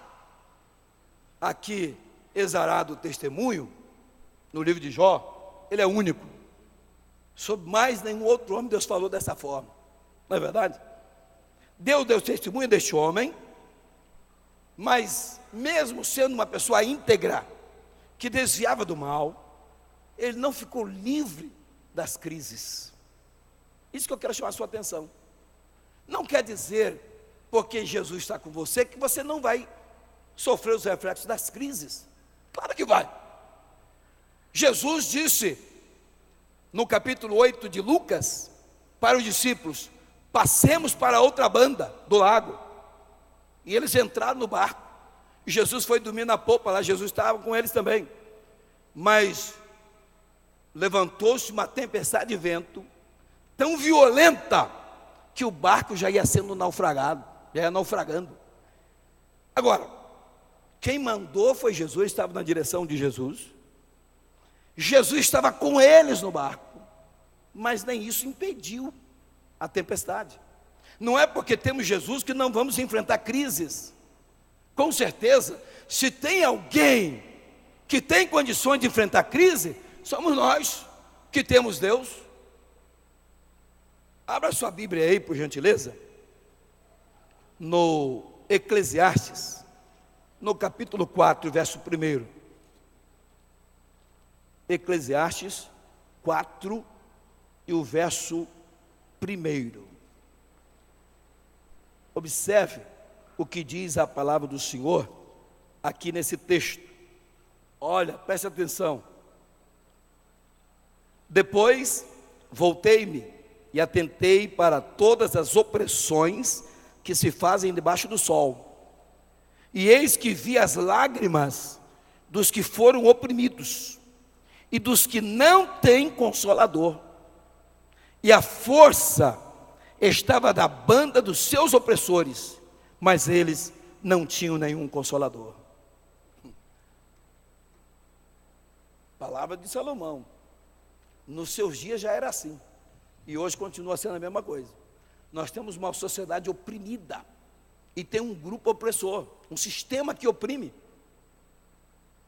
aqui exarado o testemunho no livro de Jó, ele é único. Sobre mais nenhum outro homem Deus falou dessa forma, não é verdade? Deus deu testemunho deste homem, mas mesmo sendo uma pessoa íntegra, que desviava do mal, ele não ficou livre das crises. Isso que eu quero chamar a sua atenção. Não quer dizer, porque Jesus está com você, que você não vai sofrer os reflexos das crises. Claro que vai. Jesus disse, no capítulo 8 de Lucas, para os discípulos: passemos para outra banda do lago. E eles entraram no barco. E Jesus foi dormir na popa lá, Jesus estava com eles também. Mas levantou-se uma tempestade de vento tão violenta que o barco já ia sendo naufragado, já ia naufragando. Agora, quem mandou foi Jesus, estava na direção de Jesus. Jesus estava com eles no barco, mas nem isso impediu a tempestade. Não é porque temos Jesus que não vamos enfrentar crises. Com certeza, se tem alguém que tem condições de enfrentar crise, somos nós que temos Deus. Abra sua Bíblia aí, por gentileza, no Eclesiastes, no capítulo 4, verso 1. Eclesiastes 4 e o verso 1. Observe o que diz a palavra do Senhor aqui nesse texto. Olha, preste atenção. Depois voltei-me e atentei para todas as opressões que se fazem debaixo do sol. E eis que vi as lágrimas dos que foram oprimidos e dos que não têm consolador. E a força estava da banda dos seus opressores, mas eles não tinham nenhum consolador. Palavra de Salomão. Nos seus dias já era assim, e hoje continua sendo a mesma coisa. Nós temos uma sociedade oprimida, e tem um grupo opressor, um sistema que oprime.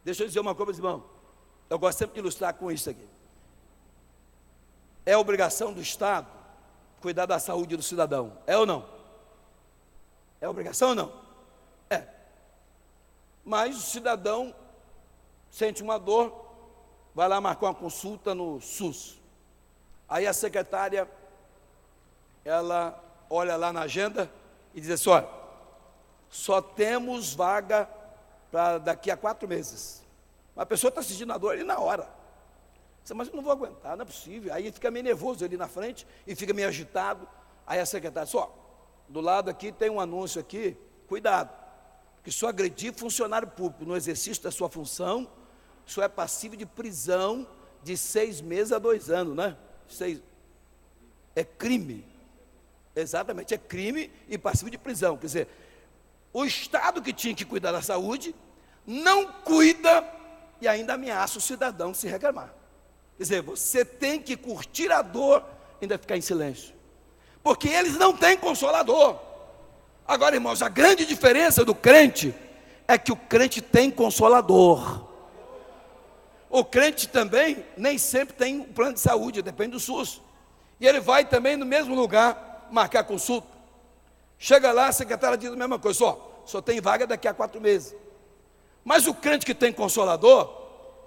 Deixa eu dizer uma coisa, irmão, eu gosto sempre de ilustrar com isso aqui. É obrigação do Estado cuidar da saúde do cidadão, é ou não? É obrigação ou não? É. Mas o cidadão sente uma dor, vai lá marcar uma consulta no SUS. Aí a secretária, ela olha lá na agenda e diz assim: olha, só temos vaga para daqui a 4 meses. A pessoa está sentindo a dor ali na hora. Você, mas eu não vou aguentar, não é possível. Aí fica meio nervoso ali na frente e fica meio agitado. Aí a secretária diz: ó, do lado aqui tem um anúncio aqui, cuidado, que se agredir funcionário público no exercício da sua função, isso é passível de prisão de 6 meses a 2 anos, né? É crime. Exatamente, é crime e passível de prisão. Quer dizer, o Estado que tinha que cuidar da saúde, não cuida e ainda ameaça o cidadão de se reclamar. Quer dizer, você tem que curtir a dor e ainda ficar em silêncio. Porque eles não têm consolador. Agora, irmãos, a grande diferença do crente é que o crente tem consolador. O crente também nem sempre tem um plano de saúde, depende do SUS. E ele vai também no mesmo lugar marcar consulta. Chega lá, a secretária diz a mesma coisa: só tem vaga daqui a 4 meses. Mas o crente que tem consolador,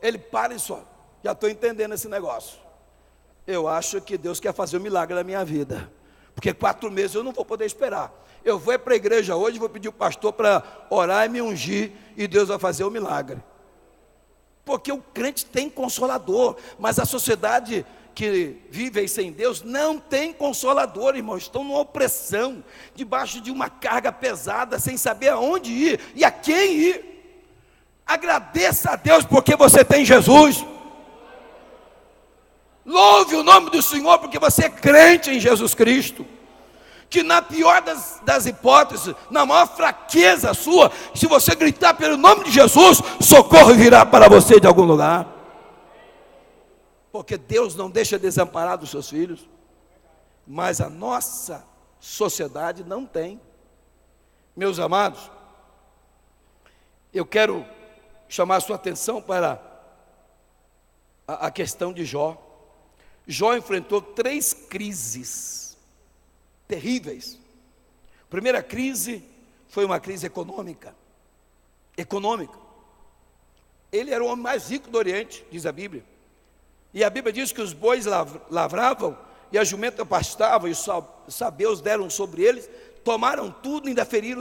ele para e só, já estou entendendo esse negócio. Eu acho que Deus quer fazer um milagre na minha vida, porque 4 meses eu não vou poder esperar. Eu vou para a igreja hoje, vou pedir o pastor para orar e me ungir, e Deus vai fazer o milagre. Porque o crente tem consolador, mas a sociedade que vive sem Deus não tem consolador, irmãos. Estão numa opressão, debaixo de uma carga pesada, sem saber aonde ir e a quem ir. Agradeça a Deus porque você tem Jesus. Louve o nome do Senhor porque você é crente em Jesus Cristo. Que na pior das hipóteses, na maior fraqueza sua, se você gritar pelo nome de Jesus, socorro virá para você de algum lugar. Porque Deus não deixa desamparado os seus filhos. Mas a nossa sociedade não tem. Meus amados, eu quero chamar a sua atenção para a questão de Jó. Jó enfrentou 3 crises terríveis. A primeira crise foi uma crise econômica. Ele era o homem mais rico do Oriente, diz a Bíblia. E a Bíblia diz que os bois lavravam e a jumenta pastava, e os sabeus deram sobre eles, tomaram tudo e ainda feriram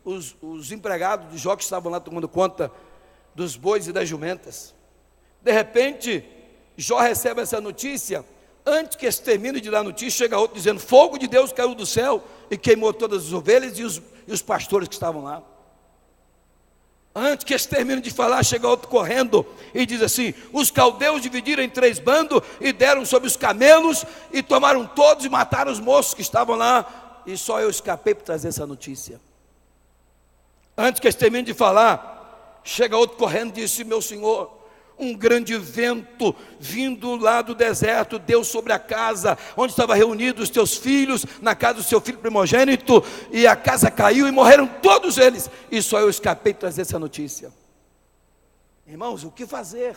os empregados de Jó que estavam lá tomando conta dos bois e das jumentas. De repente, Jó recebe essa notícia. Antes que eles terminem de dar notícia, chega outro dizendo: fogo de Deus caiu do céu e queimou todas as ovelhas e os pastores que estavam lá. Antes que eles terminem de falar, chega outro correndo e diz assim: os caldeus dividiram em 3 bandos e deram sobre os camelos e tomaram todos e mataram os moços que estavam lá, e só eu escapei para trazer essa notícia. Antes que eles terminem de falar, chega outro correndo e disse: meu senhor, um grande vento vindo lá do deserto deu sobre a casa onde estavam reunidos os teus filhos, na casa do seu filho primogênito, e a casa caiu e morreram todos eles, e só eu escapei de trazer essa notícia. Irmãos, o que fazer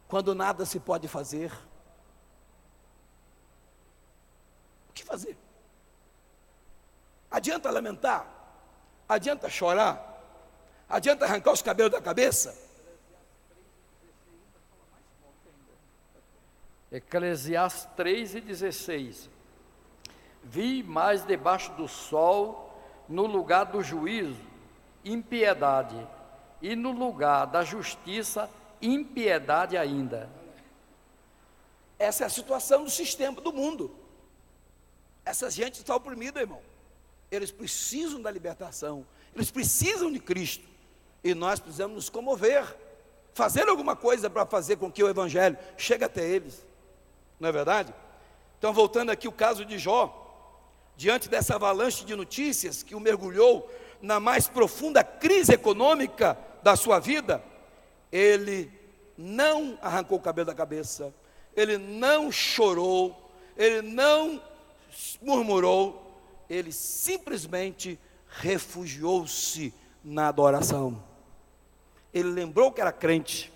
quando nada se pode fazer? O que fazer? Adianta lamentar? Adianta chorar? Adianta arrancar os cabelos da cabeça? Eclesiastes 3:16. Vi mais debaixo do sol, no lugar do juízo, impiedade, e no lugar da justiça, impiedade ainda. Essa é a situação do sistema, do mundo. Essa gente está oprimida, irmão. Eles precisam da libertação, eles precisam de Cristo, e nós precisamos nos comover, fazer alguma coisa para fazer com que o Evangelho chegue até eles, não é verdade? Então, voltando aqui o caso de Jó, diante dessa avalanche de notícias que o mergulhou na mais profunda crise econômica da sua vida, ele não arrancou o cabelo da cabeça, ele não chorou, ele não murmurou, ele simplesmente refugiou-se na adoração. Ele lembrou que era crente,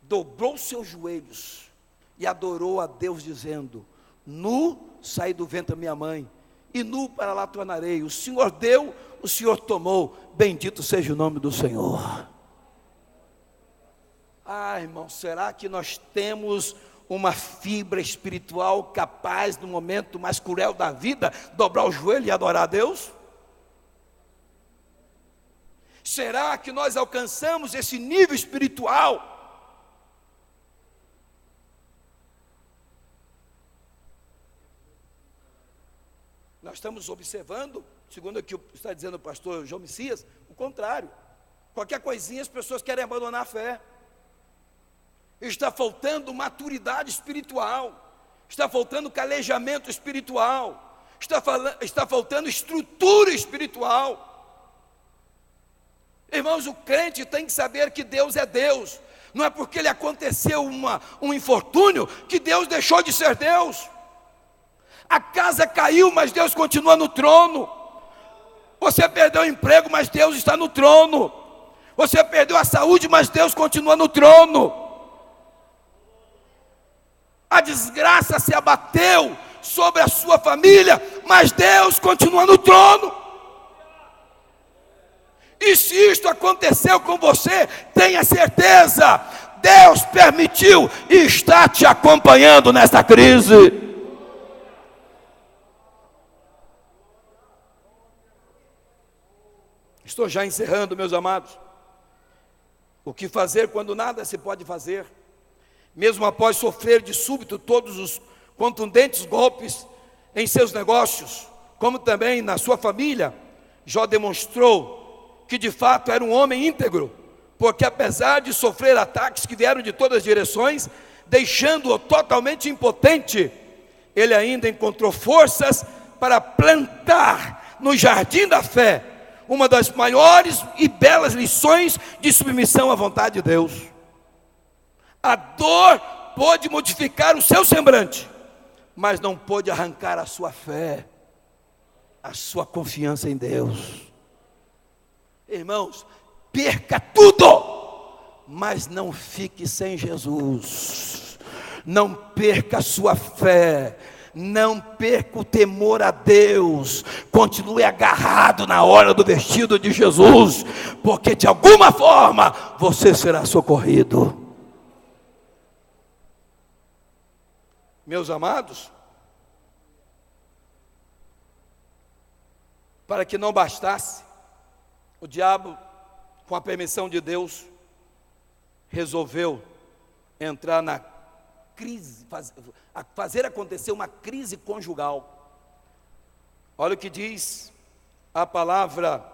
dobrou seus joelhos e adorou a Deus, dizendo: nu saí do ventre da minha mãe, e nu para lá tornarei. O Senhor deu, o Senhor tomou, bendito seja o nome do Senhor. Ah, irmão, será que nós temos uma fibra espiritual capaz, no momento mais cruel da vida, dobrar o joelho e adorar a Deus? Será que nós alcançamos esse nível espiritual? Nós estamos observando, segundo o que está dizendo o pastor João Messias, o contrário. Qualquer coisinha as pessoas querem abandonar a fé. Está faltando maturidade espiritual, está faltando calejamento espiritual, está faltando estrutura espiritual. Irmãos, o crente tem que saber que Deus é Deus. Não é porque lhe aconteceu um infortúnio que Deus deixou de ser Deus. A casa caiu, mas Deus continua no trono. Você perdeu o emprego, mas Deus está no trono. Você perdeu a saúde, mas Deus continua no trono. A desgraça se abateu sobre a sua família, mas Deus continua no trono. E se isto aconteceu com você, tenha certeza, Deus permitiu e está te acompanhando nesta crise. Estou já encerrando, meus amados. O que fazer quando nada se pode fazer? Mesmo após sofrer de súbito todos os contundentes golpes em seus negócios, como também na sua família, Jó demonstrou que de fato era um homem íntegro, porque apesar de sofrer ataques que vieram de todas as direções, deixando-o totalmente impotente, ele ainda encontrou forças para plantar no jardim da fé uma das maiores e belas lições de submissão à vontade de Deus. A dor pôde modificar o seu semblante, mas não pôde arrancar a sua fé, a sua confiança em Deus. Irmãos, perca tudo, mas não fique sem Jesus. Não perca a sua fé, não perca o temor a Deus. Continue agarrado na hora do vestido de Jesus, porque de alguma forma você será socorrido. Meus amados, para que não bastasse, o diabo, com a permissão de Deus, resolveu entrar na crise, fazer acontecer uma crise conjugal. Olha o que diz a palavra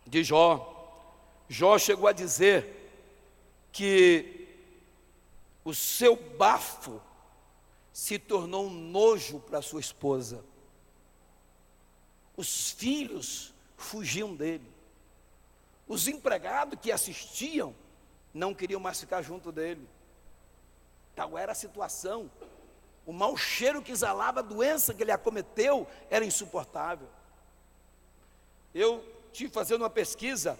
de Jó. Jó chegou a dizer que o seu bafo se tornou um nojo para sua esposa. Os filhos fugiam dele. Os empregados que assistiam não queriam mais ficar junto dele. Tal era a situação. O mau cheiro que exalava, a doença que ele acometeu, era insuportável. Eu estive fazendo uma pesquisa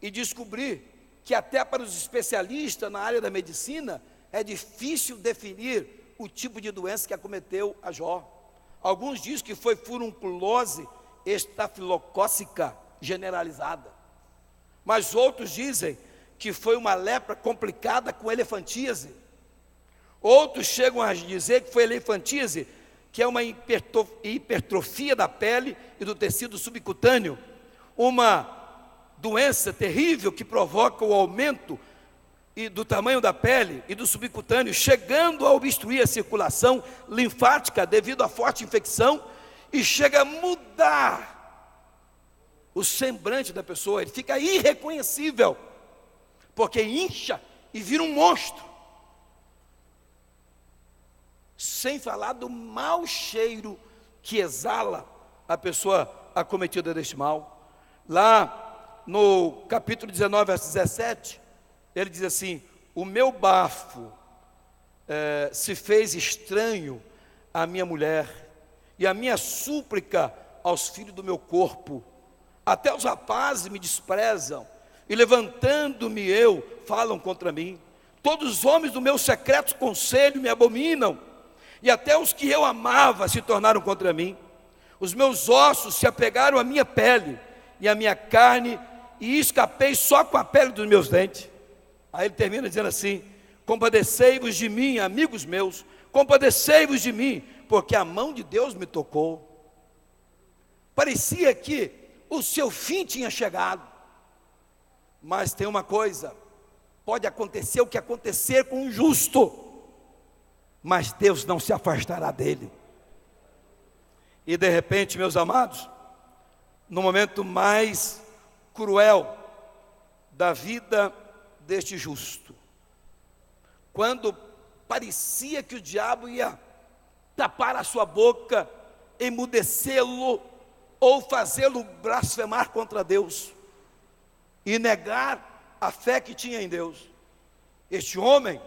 e descobri que até para os especialistas na área da medicina é difícil definir o tipo de doença que acometeu a Jó. Alguns dizem que foi furunculose estafilocócica generalizada, mas outros dizem que foi uma lepra complicada com elefantíase. Outros chegam a dizer que foi elefantíase, que é uma hipertrofia da pele e do tecido subcutâneo, uma doença terrível que provoca o aumento do tamanho da pele e do subcutâneo, chegando a obstruir a circulação linfática devido à forte infecção, e chega a mudar o semblante da pessoa. Ele fica irreconhecível, porque incha e vira um monstro. Sem falar do mau cheiro que exala a pessoa acometida deste mal. Lá no capítulo 19, verso 17, ele diz assim: o meu bafo se fez estranho à minha mulher, e a minha súplica aos filhos do meu corpo. Até os rapazes me desprezam, e levantando-me eu, falam contra mim. Todos os homens do meu secreto conselho me abominam, e até os que eu amava se tornaram contra mim. Os meus ossos se apegaram à minha pele, e à minha carne, e escapei só com a pele dos meus dentes. Aí ele termina dizendo assim: compadecei-vos de mim, amigos meus, compadecei-vos de mim, porque a mão de Deus me tocou. Parecia que o seu fim tinha chegado. Mas tem uma coisa: pode acontecer o que acontecer com o justo, mas Deus não se afastará dele. E de repente, meus amados, no momento mais cruel da vida deste justo, quando parecia que o diabo ia tapar a sua boca, emudecê-lo ou fazê-lo blasfemar contra Deus e negar a fé que tinha em Deus, este homem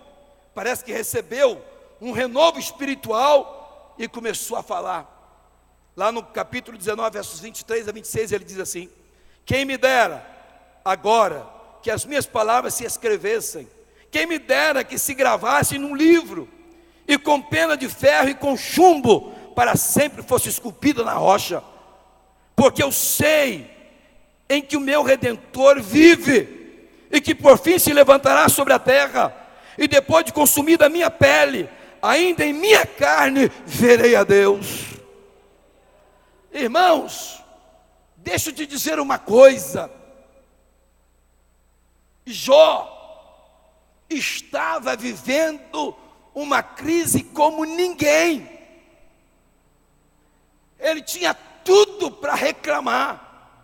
parece que recebeu um renovo espiritual e começou a falar. Lá no capítulo 19, versos 23 a 26, ele diz assim: quem me dera agora que as minhas palavras se escrevessem, quem me dera que se gravasse num livro, e com pena de ferro e com chumbo, para sempre fosse esculpida na rocha, porque eu sei em que o meu Redentor vive, e que por fim se levantará sobre a terra, e depois de consumida a minha pele, ainda em minha carne verei a Deus. Irmãos, deixa eu te dizer uma coisa: Jó estava vivendo uma crise como ninguém. Ele tinha tudo para reclamar,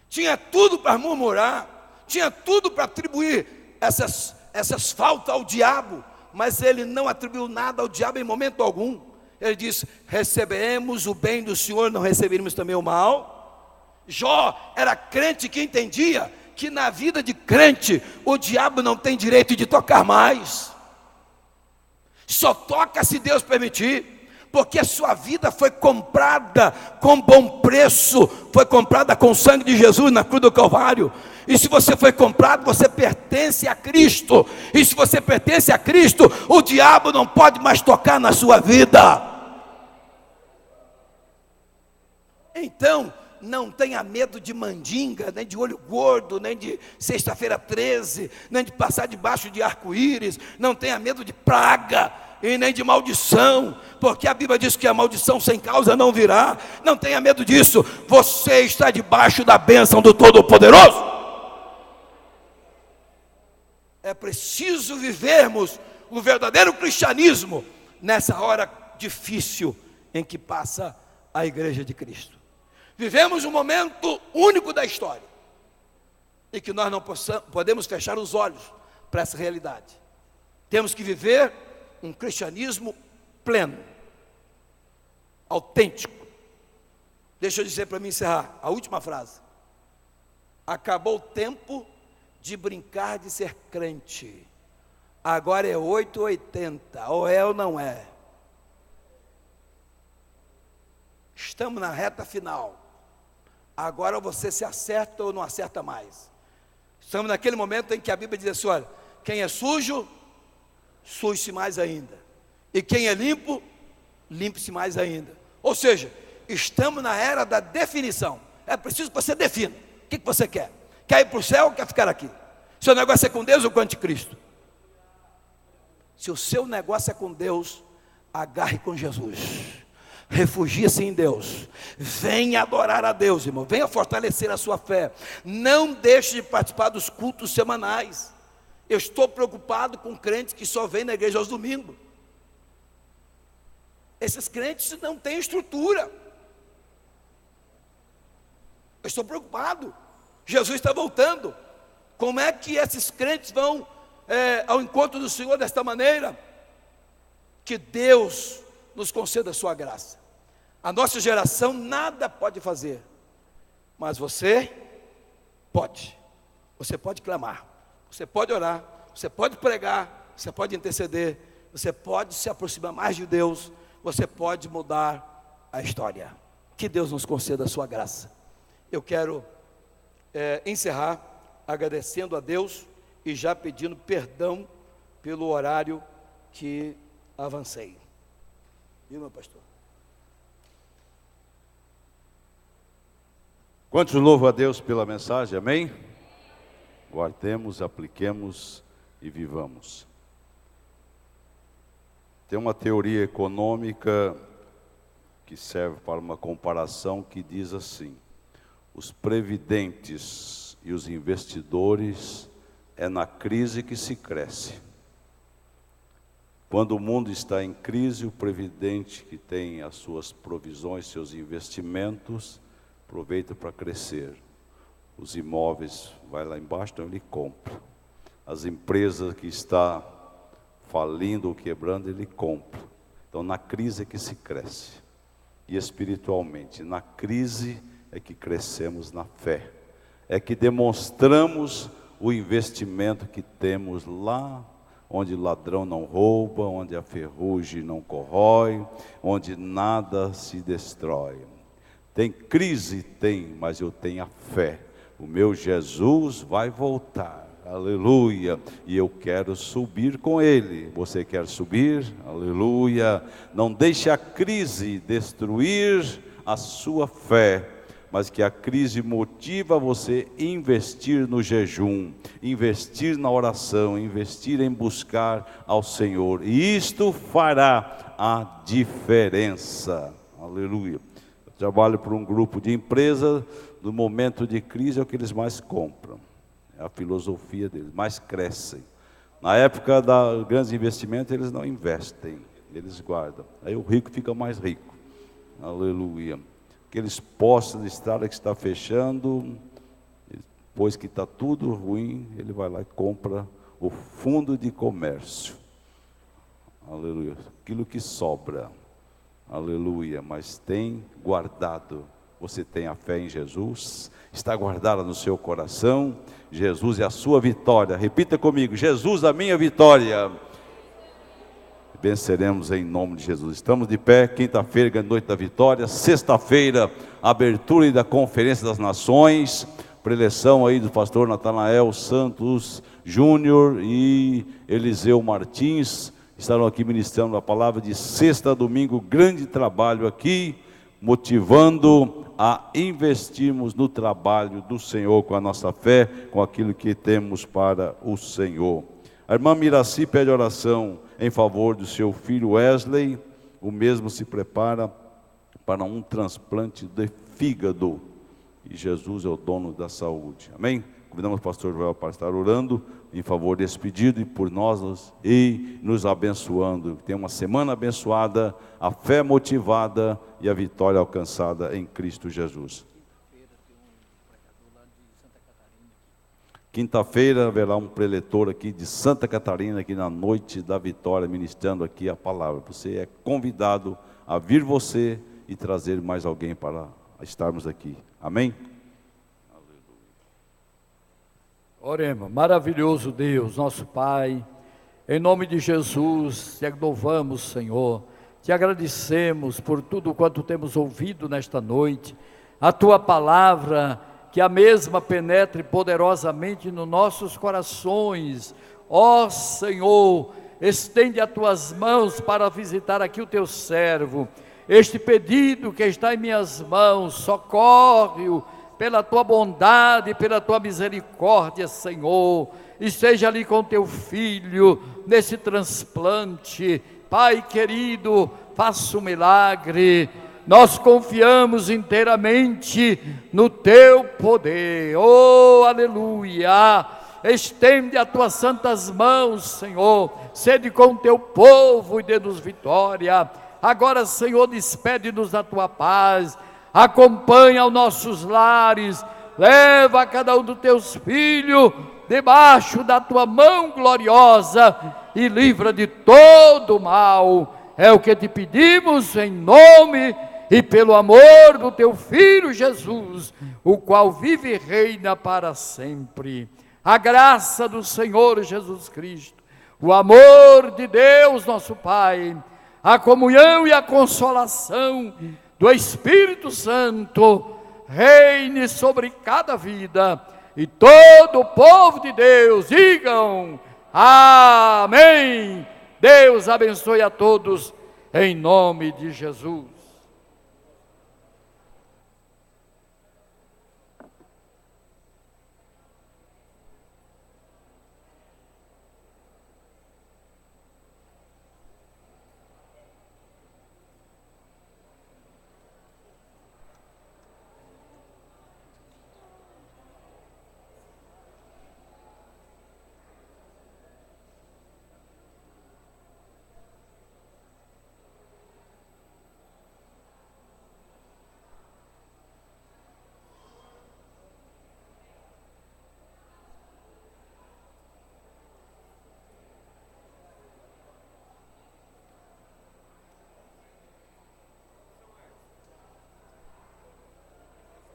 tinha tudo para murmurar, tinha tudo para atribuir essas faltas ao diabo, mas ele não atribuiu nada ao diabo em momento algum. Ele disse: recebemos o bem do Senhor, não receberemos também o mal. Jó era crente que entendia que na vida de crente o diabo não tem direito de tocar mais. Só toca se Deus permitir, porque a sua vida foi comprada com bom preço, foi comprada com o sangue de Jesus na cruz do Calvário. E se você foi comprado, você pertence a Cristo. E se você pertence a Cristo, o diabo não pode mais tocar na sua vida. Então, não tenha medo de mandinga, nem de olho gordo, nem de sexta-feira 13, nem de passar debaixo de arco-íris. Não tenha medo de praga e nem de maldição, porque a Bíblia diz que a maldição sem causa não virá. Não tenha medo disso. Você está debaixo da bênção do Todo-Poderoso. É preciso vivermos o verdadeiro cristianismo nessa hora difícil em que passa a igreja de Cristo. Vivemos um momento único da história, e que nós não podemos fechar os olhos para essa realidade. Temos que viver um cristianismo pleno, autêntico. Deixa eu dizer para mim encerrar, a última frase: acabou o tempo de brincar de ser crente, agora é 880, ou é ou não é. Estamos na reta final. Agora você se acerta ou não acerta mais. Estamos naquele momento em que a Bíblia diz assim: olha, quem é sujo, suje-se mais ainda. E quem é limpo, limpe-se mais ainda. Ou seja, estamos na era da definição. É preciso que você defina. O que você quer? Quer ir para o céu ou quer ficar aqui? Seu negócio é com Deus ou com o anticristo? Se o seu negócio é com Deus, agarre com Jesus. Refugie-se em Deus. Venha adorar a Deus, irmão. Venha fortalecer a sua fé. Não deixe de participar dos cultos semanais. Eu estou preocupado com crentes que só vêm na igreja aos domingos. Esses crentes não têm estrutura. Eu estou preocupado. Jesus está voltando. Como é que esses crentes vão ao encontro do Senhor desta maneira? Que Deus nos conceda a sua graça. A nossa geração nada pode fazer, mas você pode. Você pode clamar, você pode orar, você pode pregar, você pode interceder, você pode se aproximar mais de Deus, você pode mudar a história. Que Deus nos conceda a sua graça. Eu quero encerrar agradecendo a Deus e já pedindo perdão pelo horário que avancei. Viu, meu pastor? Quantos louvam a Deus pela mensagem, amém? Guardemos, apliquemos e vivamos. Tem uma teoria econômica que serve para uma comparação que diz assim: os previdentes e os investidores é na crise que se cresce. Quando o mundo está em crise, o previdente que tem as suas provisões, seus investimentos, aproveita para crescer. Os imóveis, vai lá embaixo, então ele compra. As empresas que está falindo ou quebrando, ele compra. Então na crise é que se cresce. E espiritualmente, na crise é que crescemos na fé. É que demonstramos o investimento que temos lá, onde o ladrão não rouba, onde a ferrugem não corrói, onde nada se destrói. Tem crise? Tem, mas eu tenho a fé. O meu Jesus vai voltar, aleluia, e eu quero subir com Ele. Você quer subir? Aleluia. Não deixe a crise destruir a sua fé, mas que a crise motiva você a investir no jejum, investir na oração, investir em buscar ao Senhor. E isto fará a diferença. Aleluia. Eu trabalho para um grupo de empresas, no momento de crise é o que eles mais compram. É a filosofia deles, mais crescem. Na época dos grandes investimentos, eles não investem, eles guardam. Aí o rico fica mais rico. Aleluia. Aqueles postos de estrada que está fechando, depois que está tudo ruim, ele vai lá e compra o fundo de comércio. Aleluia. Aquilo que sobra. Aleluia. Mas tem guardado. Você tem a fé em Jesus, está guardada no seu coração. Jesus é a sua vitória. Repita comigo: Jesus, a minha vitória. Venceremos em nome de Jesus. Estamos de pé, quinta-feira, noite da vitória. Sexta-feira, abertura da Conferência das Nações. Preleção aí do pastor Natanael Santos Júnior e Eliseu Martins. Estarão aqui ministrando a palavra de sexta a domingo. Grande trabalho aqui, motivando a investirmos no trabalho do Senhor com a nossa fé, com aquilo que temos para o Senhor. A irmã Miraci pede oração em favor do seu filho Wesley. O mesmo se prepara para um transplante de fígado. E Jesus é o dono da saúde. Amém? Convidamos o pastor Joel para estar orando em favor desse pedido e por nós e nos abençoando. Tenha uma semana abençoada, a fé motivada e a vitória alcançada em Cristo Jesus. Quinta-feira haverá um preletor aqui de Santa Catarina, aqui na noite da vitória, ministrando aqui a palavra. Você é convidado a vir você e trazer mais alguém para estarmos aqui. Amém? Oremos. Maravilhoso Deus, nosso Pai, em nome de Jesus, te louvamos, Senhor, te agradecemos por tudo quanto temos ouvido nesta noite, a tua palavra, que a mesma penetre poderosamente nos nossos corações. Ó Senhor, estende as tuas mãos para visitar aqui o teu servo. Este pedido que está em minhas mãos, socorre-o pela tua bondade, pela tua misericórdia, Senhor. Esteja ali com teu filho, nesse transplante. Pai querido, faça um milagre. Nós confiamos inteiramente no teu poder. Oh, aleluia! Estende as tuas santas mãos, Senhor. Sede com o teu povo e dê-nos vitória. Agora, Senhor, despede-nos da tua paz. Acompanha os nossos lares. Leva cada um dos teus filhos debaixo da tua mão gloriosa e livra de todo mal. É o que te pedimos em nome e pelo amor do teu Filho Jesus, o qual vive e reina para sempre. A graça do Senhor Jesus Cristo, o amor de Deus nosso Pai, a comunhão e a consolação do Espírito Santo, reine sobre cada vida, e todo o povo de Deus digam amém. Deus abençoe a todos, em nome de Jesus.